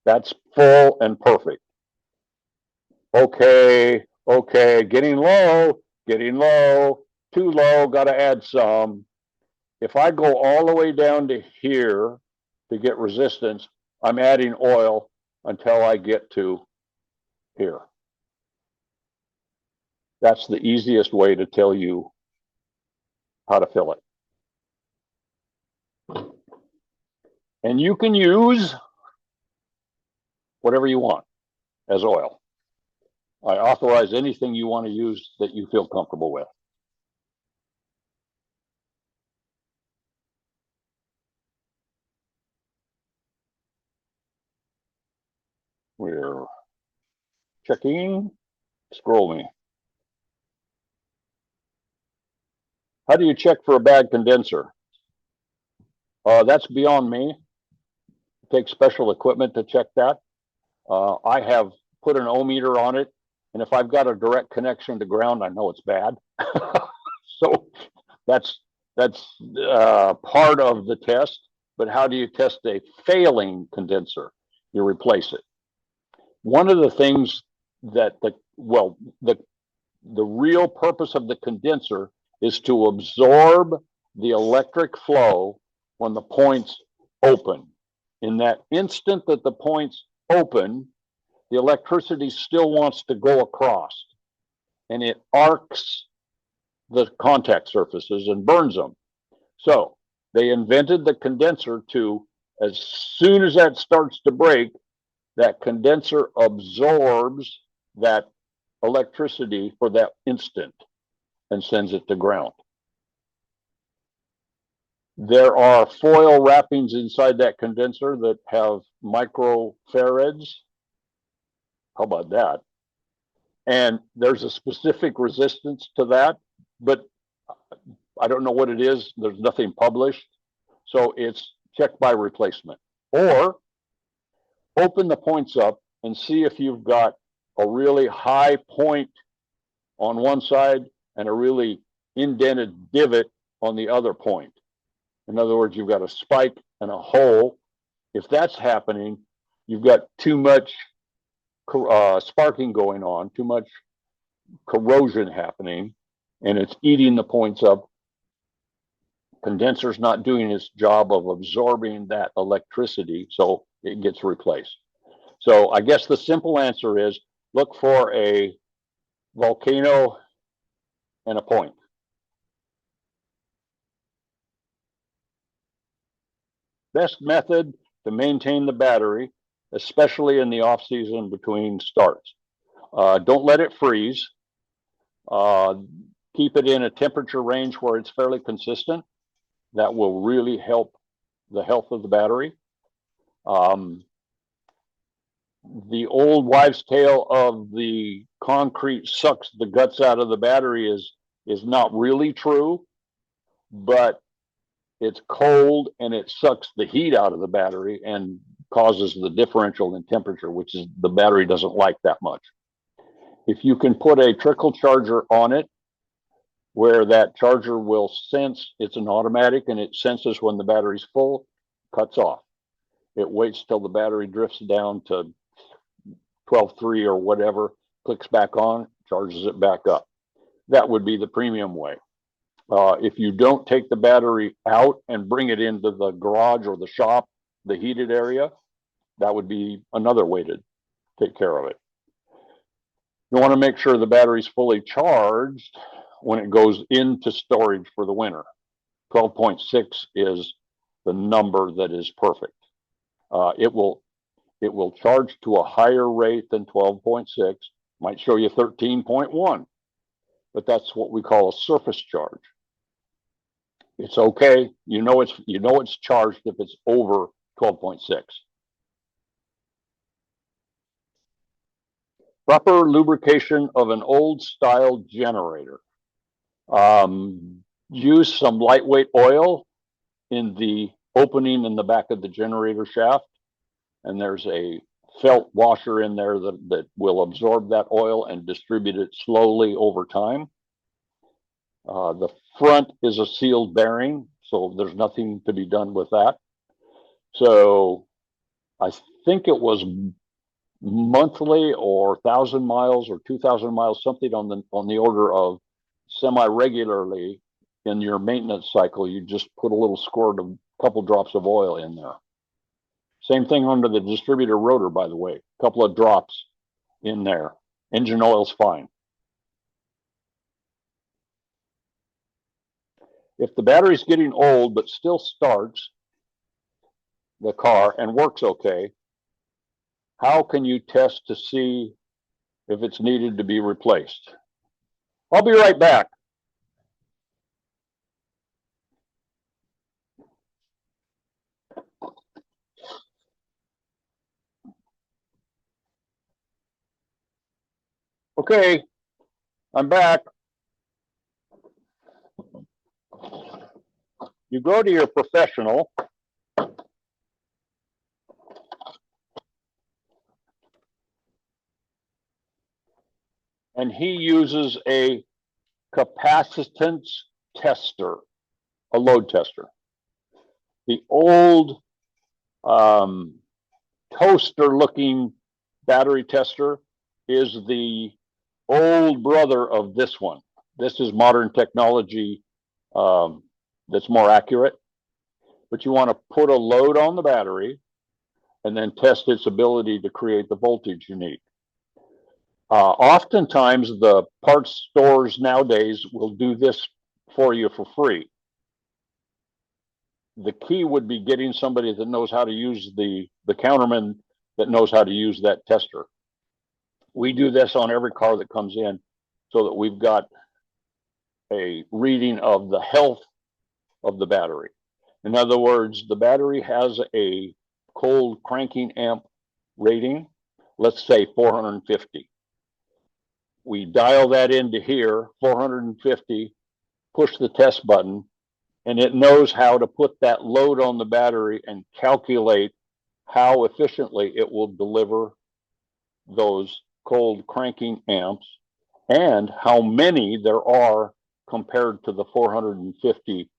That's full and perfect. Okay, getting low, too low, got to add some. If I go all the way down to here to get resistance, I'm adding oil until I get to here. That's the easiest way to tell you how to fill it. And you can use whatever you want as oil. I authorize anything you want to use that you feel comfortable with. We're checking. Scroll me. How do you check for a bad condenser? That's beyond me. It takes special equipment to check that. I have put an ohmmeter on it, and if I've got a direct connection to ground, I know it's bad. So that's part of the test. But how do you test a failing condenser? You replace it. One of the things that the real purpose of the condenser is to absorb the electric flow when the points open. In that instant that the points open, the electricity still wants to go across, and it arcs the contact surfaces and burns them. So they invented the condenser to, as soon as that starts to break, that condenser absorbs that electricity for that instant and sends it to ground. There are foil wrappings inside that condenser that have microfarads. How about that? And there's a specific resistance to that, but I don't know what it is. There's nothing published. So it's check by replacement. Or open the points up and see if you've got a really high point on one side and a really indented divot on the other point. In other words, you've got a spike and a hole. If that's happening, you've got too much sparking going on, too much corrosion happening, and it's eating the points up. Condenser's not doing its job of absorbing that electricity, so it gets replaced. So I guess the simple answer is look for a volcano and a point. Best method to maintain the battery, especially in the off season between starts. Don't let it freeze. Keep it in a temperature range where it's fairly consistent. That will really help the health of the battery. The old wives' tale of the concrete sucks the guts out of the battery is not really true, but it's cold and it sucks the heat out of the battery and causes the differential in temperature, which is the battery doesn't like that much. If you can put a trickle charger on it, where that charger will sense, it's an automatic and it senses when the battery's full, cuts off. It waits till the battery drifts down to 12.3 or whatever, clicks back on, charges it back up. That would be the premium way. If you don't take the battery out and bring it into the garage or the shop, the heated area, that would be another way to take care of it. You want to make sure the battery's fully charged when it goes into storage for the winter. 12.6 is the number that is perfect. It will charge to a higher rate than 12.6, might show you 13.1, but that's what we call a surface charge. It's okay. You know it's charged if it's over 12.6. Proper lubrication of an old style generator. Use some lightweight oil in the opening in the back of the generator shaft, and there's a felt washer in there that will absorb that oil and distribute it slowly over time. The front is a sealed bearing, so there's nothing to be done with that. So I think it was monthly or 1,000 miles or 2,000 miles, something on the order of semi-regularly in your maintenance cycle. You just put a little squirt of a couple drops of oil in there. Same thing under the distributor rotor, by the way, a couple of drops in there. Engine oil's fine. If the battery's getting old but still starts the car and works okay, how can you test to see if it's needed to be replaced? I'll be right back. Okay, I'm back. You go to your professional. he uses a capacitance tester, a load tester. The old toaster looking battery tester is the old brother of this one. This is modern technology that's more accurate, but you want to put a load on the battery and then test its ability to create the voltage you need. Oftentimes, the parts stores nowadays will do this for you for free. The key would be getting somebody that knows how to use the counterman that knows how to use that tester. We do this on every car that comes in so that we've got a reading of the health of the battery. In other words, the battery has a cold cranking amp rating, let's say 450. We dial that into here, 450, push the test button, and it knows how to put that load on the battery and calculate how efficiently it will deliver those cold cranking amps and how many there are compared to the 450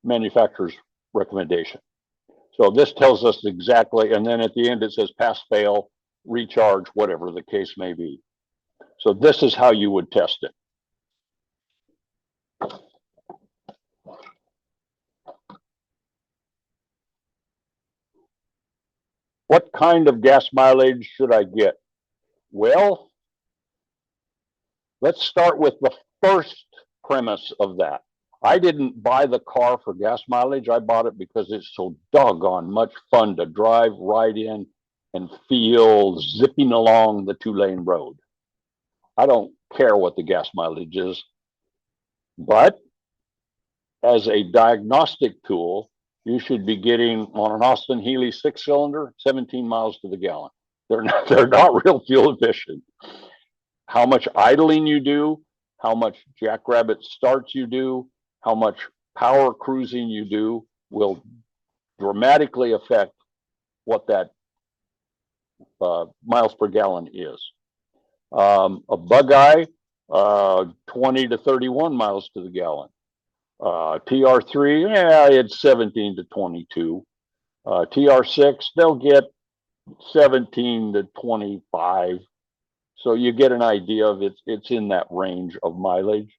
manufacturer's recommendation. So this tells us exactly, and then at the end it says pass, fail, recharge, whatever the case may be. So this is how you would test it. What kind of gas mileage should I get? Well, let's start with the first premise of that. I didn't buy the car for gas mileage. I bought it because it's so doggone much fun to drive right in and feel zipping along the 2-lane road. I don't care what the gas mileage is, but as a diagnostic tool, you should be getting on an Austin Healey 6-cylinder, 17 miles to the gallon. They're not real fuel efficient. How much idling you do, how much jackrabbit starts you do, how much power cruising you do will dramatically affect what that miles per gallon is. A bug eye, 20 to 31 miles to the gallon. TR3, yeah, it's 17 to 22. TR6, they'll get 17 to 25. So you get an idea of it's in that range of mileage.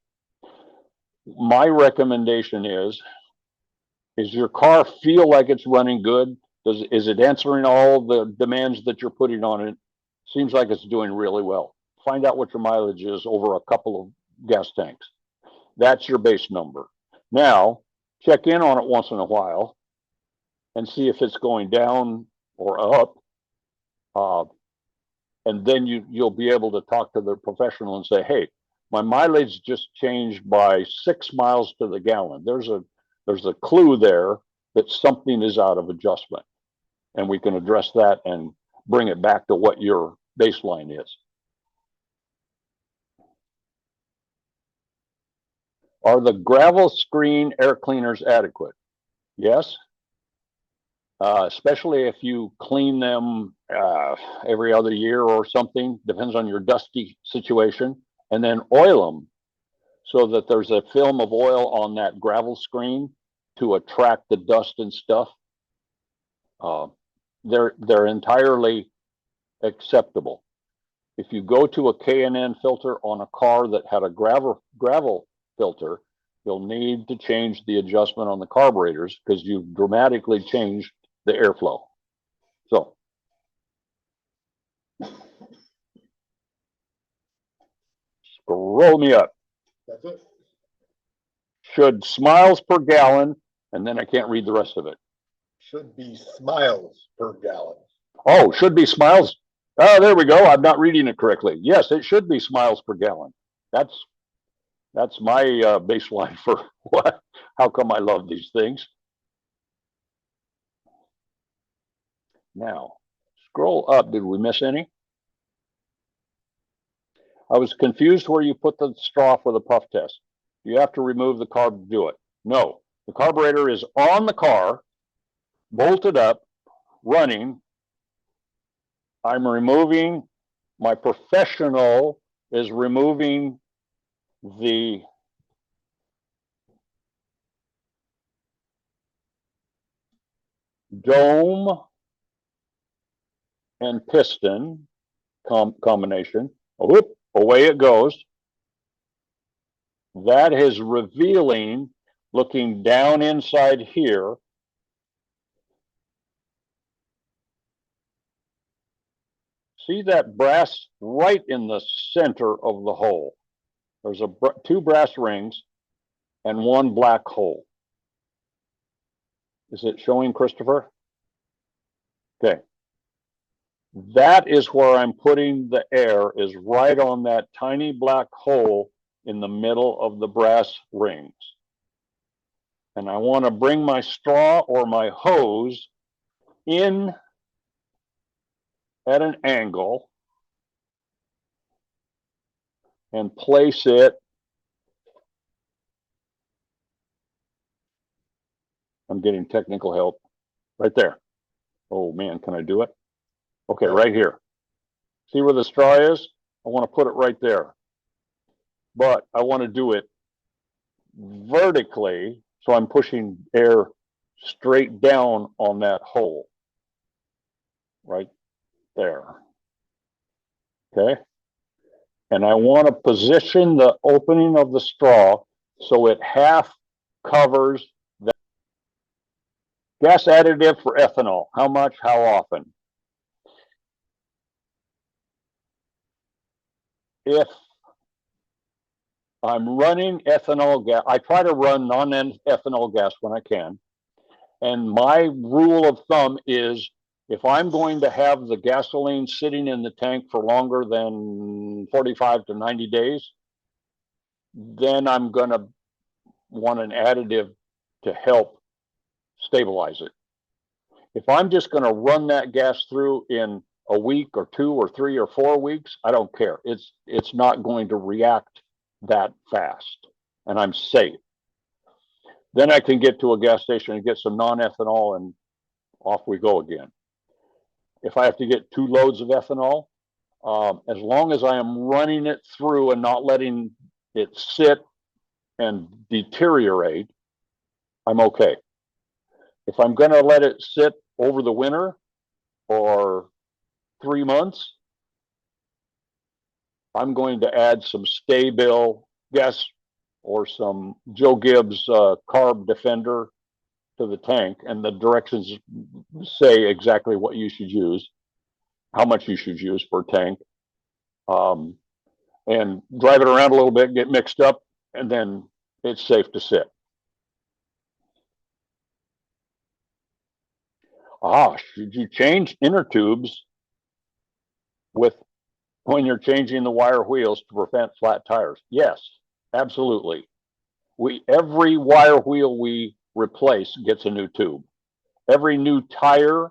My recommendation is your car feel like it's running good? Is it answering all the demands that you're putting on it? Seems like it's doing really well. Find out what your mileage is over a couple of gas tanks. That's your base number. Now, check in on it once in a while and see if it's going down or up. And then you'll be able to talk to the professional and say, hey, my mileage just changed by 6 miles to the gallon. There's a clue there that something is out of adjustment. And we can address that and bring it back to what your baseline is. Are the gravel screen air cleaners adequate? Yes. Especially if you clean them every other year or something, depends on your dusty situation, and then oil them so that there's a film of oil on that gravel screen to attract the dust and stuff. They're entirely acceptable. If you go to a K&N filter on a car that had a gravel filter, you'll need to change the adjustment on the carburetors because you've dramatically changed the airflow. So scroll me up. That's it. Should miles per gallon, and then I can't read the rest of it. Should be miles per gallon. Oh, should be miles. Oh, there we go. I'm not reading it correctly. Yes, it should be miles per gallon. That's my baseline for what. How come I love these things? Now, scroll up. Did we miss any? I was confused where you put the straw for the puff test. You have to remove the carb to do it. No, the carburetor is on the car, bolted up, running. I'm removing My professional is removing the dome and piston combination. Whoop, away it goes. That is revealing, looking down inside here. See that brass right in the center of the hole. There's two brass rings and one black hole. Is it showing, Christopher? Okay. That is where I'm putting the air, is right on that tiny black hole in the middle of the brass rings. And I want to bring my straw or my hose in at an angle and place it. I'm getting technical help right there. Oh man, can I do it? Okay, right here. See where the straw is? I want to put it right there. But I want to do it vertically, so I'm pushing air straight down on that hole. Right there. Okay. And I want to position the opening of the straw so it half covers that. Gas additive for ethanol. How much? How often? If I'm running ethanol gas, I try to run non-ethanol gas when I can. And my rule of thumb is if I'm going to have the gasoline sitting in the tank for longer than 45 to 90 days, then I'm going to want an additive to help stabilize it. If I'm just going to run that gas through in a week or 2 or 3 or 4 weeks, I don't care. It's not going to react that fast, and I'm safe. Then I can get to a gas station and get some non-ethanol, and off we go again. If I have to get 2 loads of ethanol, as long as I am running it through and not letting it sit and deteriorate, I'm okay. If I'm going to let it sit over the winter or 3 months, I'm going to add some Stay-Bill gas or some Joe Gibbs carb defender to the tank, and the directions say exactly what you should use, how much you should use per tank, and drive it around a little bit, get mixed up, and then it's safe to sit. Should you change inner tubes when you're changing the wire wheels to prevent flat tires? Yes, absolutely. Every wire wheel we replace gets a new tube. Every new tire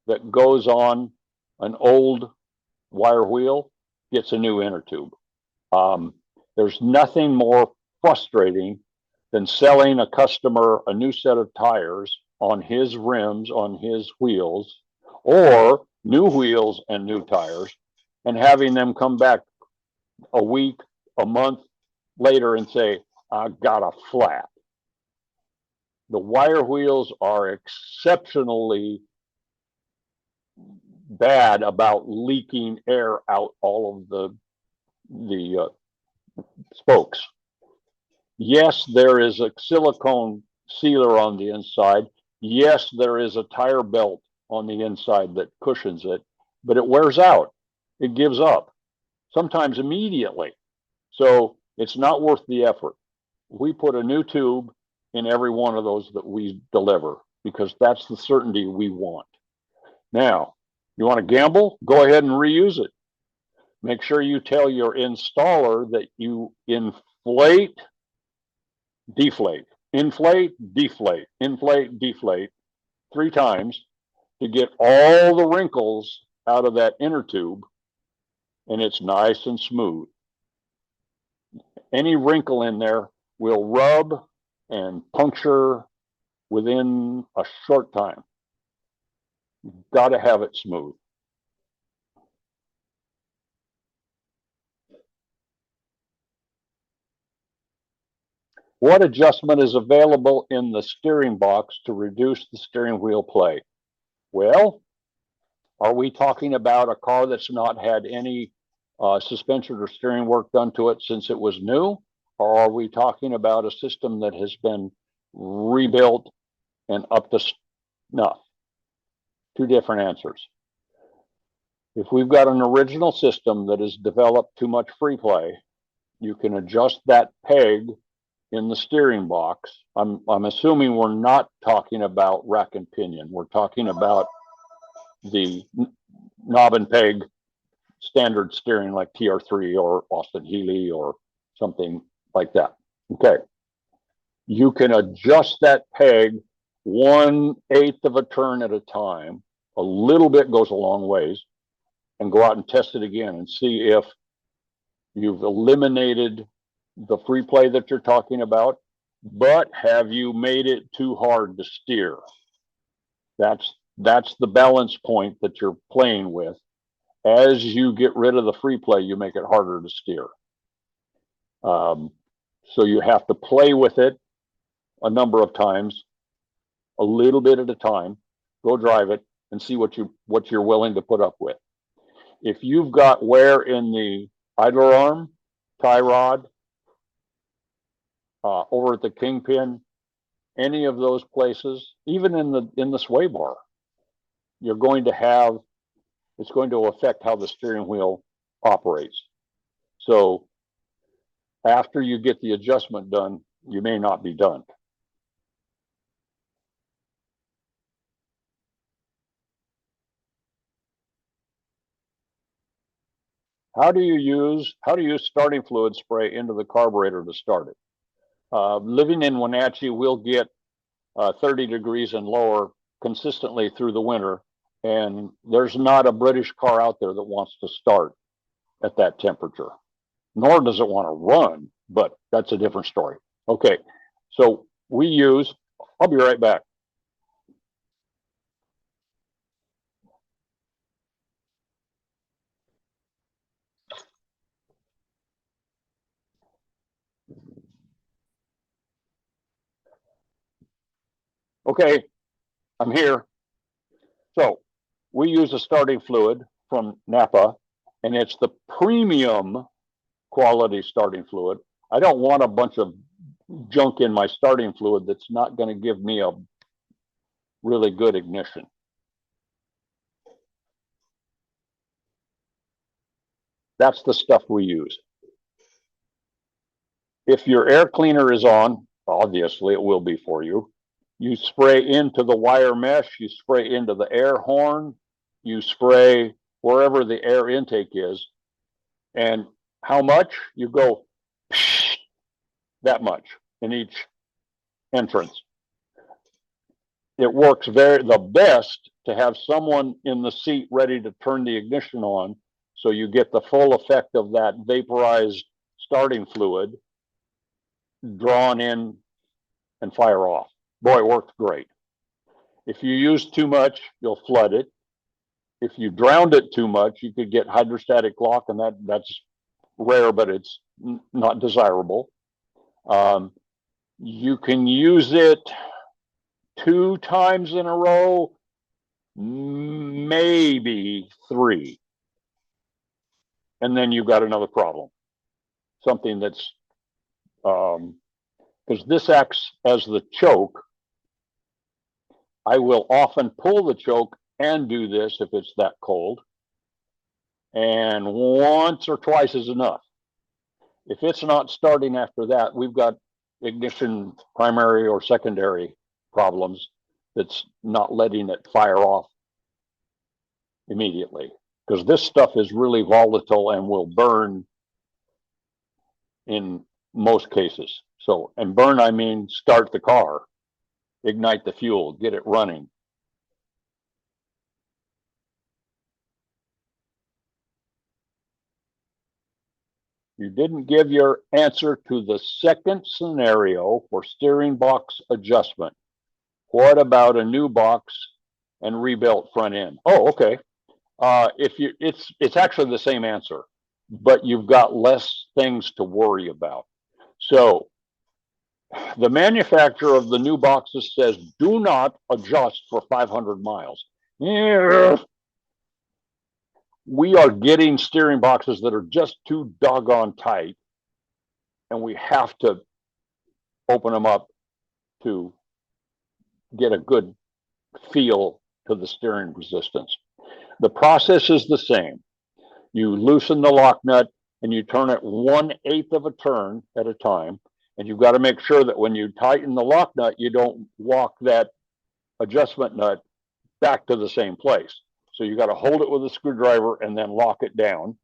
that goes on an old wire wheel gets a new inner tube. There's nothing more frustrating than selling a customer a new set of tires on his rims, on his wheels, or new wheels and new tires, and having them come back a week, a month later and say, I got a flat. The wire wheels are exceptionally bad about leaking air out all of the spokes. Yes, there is a silicone sealer on the inside. Yes, there is a tire belt on the inside that cushions it, but it wears out. It gives up, sometimes immediately. So it's not worth the effort. We put a new tube in every one of those that we deliver because that's the certainty we want. Now, you want to gamble? Go ahead and reuse it. Make sure you tell your installer that you inflate, deflate, inflate, deflate, inflate, deflate 3 times to get all the wrinkles out of that inner tube, and it's nice and smooth. Any wrinkle in there will rub and puncture within a short time. You've got to have it smooth. What adjustment is available in the steering box to reduce the steering wheel play? Well, are we talking about a car that's not had any suspension or steering work done to it since it was new? Or are we talking about a system that has been rebuilt and up to snuff? Two different answers. If we've got an original system that has developed too much free play, you can adjust that peg in the steering box. I'm assuming we're not talking about rack and pinion. We're talking about the knob and peg standard steering like TR3 or Austin Healey or something like that. Okay. You can adjust that peg 1/8 of a turn at a time. A little bit goes a long ways, and go out and test it again and see if you've eliminated the free play that you're talking about, but have you made it too hard to steer? That's the balance point that you're playing with. As you get rid of the free play, you make it harder to steer. So you have to play with it a number of times, a little bit at a time. Go drive it and see what you're willing to put up with. If you've got wear in the idler arm, tie rod, over at the kingpin, any of those places, even in the sway bar, you're going to have, it's going to affect how the steering wheel operates. So after you get the adjustment done, you may not be done. How do you use starting fluid spray into the carburetor to start it? Living in Wenatchee, we'll get 30 degrees and lower consistently through the winter, and there's not a British car out there that wants to start at that temperature, nor does it want to run, but that's a different story. Okay, so I'll be right back. Okay, I'm here. So we use a starting fluid from Napa, and it's the premium quality starting fluid. I don't want a bunch of junk in my starting fluid that's not going to give me a really good ignition. That's the stuff we use. If your air cleaner is on, obviously it will be for you. You spray into the wire mesh, you spray into the air horn, you spray wherever the air intake is. And how much? You go that much in each entrance. It works the best to have someone in the seat ready to turn the ignition on, so you get the full effect of that vaporized starting fluid drawn in and fire off. Boy, it works great. If you use too much, you'll flood it. If you drowned it too much, you could get hydrostatic lock, and that's rare, but it's not desirable. You can use it 2 times in a row, maybe 3. And then you've got another problem. Something that's, because this acts as the choke. I will often pull the choke and do this if it's that cold. And once or twice is enough. If it's not starting after that, we've got ignition primary or secondary problems that's not letting it fire off immediately. Because this stuff is really volatile and will burn in most cases. So, and burn, I mean start the car, ignite the fuel, get it running. You didn't give your answer to the second scenario for steering box adjustment. What about a new box and rebuilt front end? Oh, okay. It's actually the same answer, but you've got less things to worry about. So The manufacturer of the new boxes says, do not adjust for 500 miles. Yeah. We are getting steering boxes that are just too doggone tight, and we have to open them up to get a good feel to the steering resistance. The process is the same. You loosen the lock nut and you turn it 1/8 of a turn at a time. And you've got to make sure that when you tighten the lock nut, you don't walk that adjustment nut back to the same place. So you got to hold it with a screwdriver and then lock it down.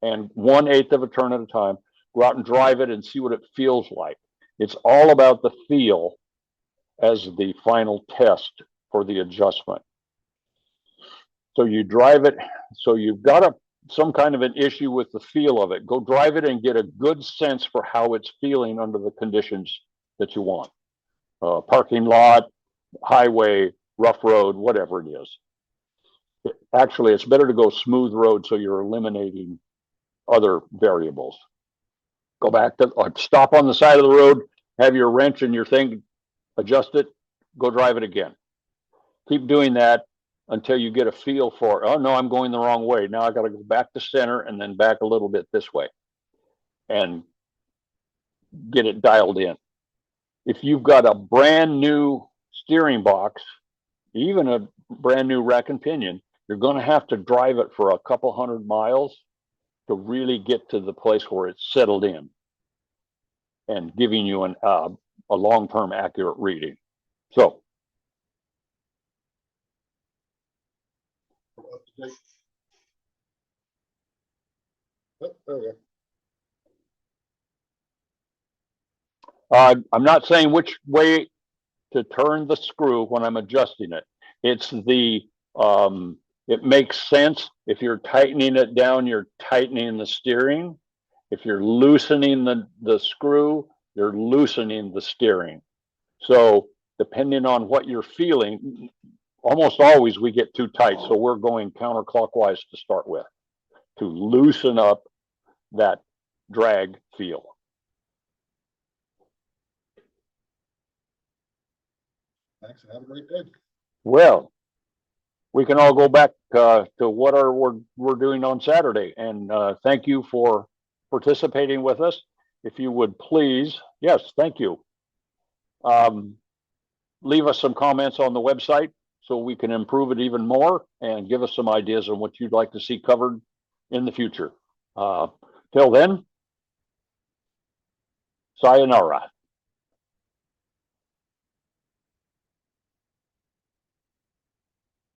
And 1/8 of a turn at a time, go out and drive it and see what it feels like. It's all about the feel as the final test for the adjustment. So you drive it, so you've got some kind of an issue with the feel of it. Go drive it and get a good sense for how it's feeling under the conditions that you want. Parking lot, highway, rough road, whatever it is. Actually, it's better to go smooth road so you're eliminating other variables. Go back to, stop on the side of the road, have your wrench and your thing, adjust it, go drive it again. Keep doing that until you get a feel for, oh no, I'm going the wrong way. Now I got to go back to center and then back a little bit this way and get it dialed in. If you've got a brand new steering box, even a brand new rack and pinion, you're going to have to drive it for a couple 100 miles to really get to the place where it's settled in and giving you a long-term accurate reading. So Up to date. Oh, there we go. I'm not saying which way to turn the screw when I'm adjusting it. It's it makes sense. If you're tightening it down, you're tightening the steering. If you're loosening the screw, you're loosening the steering. So depending on what you're feeling, almost always we get too tight. So we're going counterclockwise to start with to loosen up that drag feel. Thanks and have a great day. Well, we can all go back to what we're doing on Saturday. And thank you for participating with us. If you would please, yes, thank you. Leave us some comments on the website so we can improve it even more and give us some ideas on what you'd like to see covered in the future. Till then, sayonara.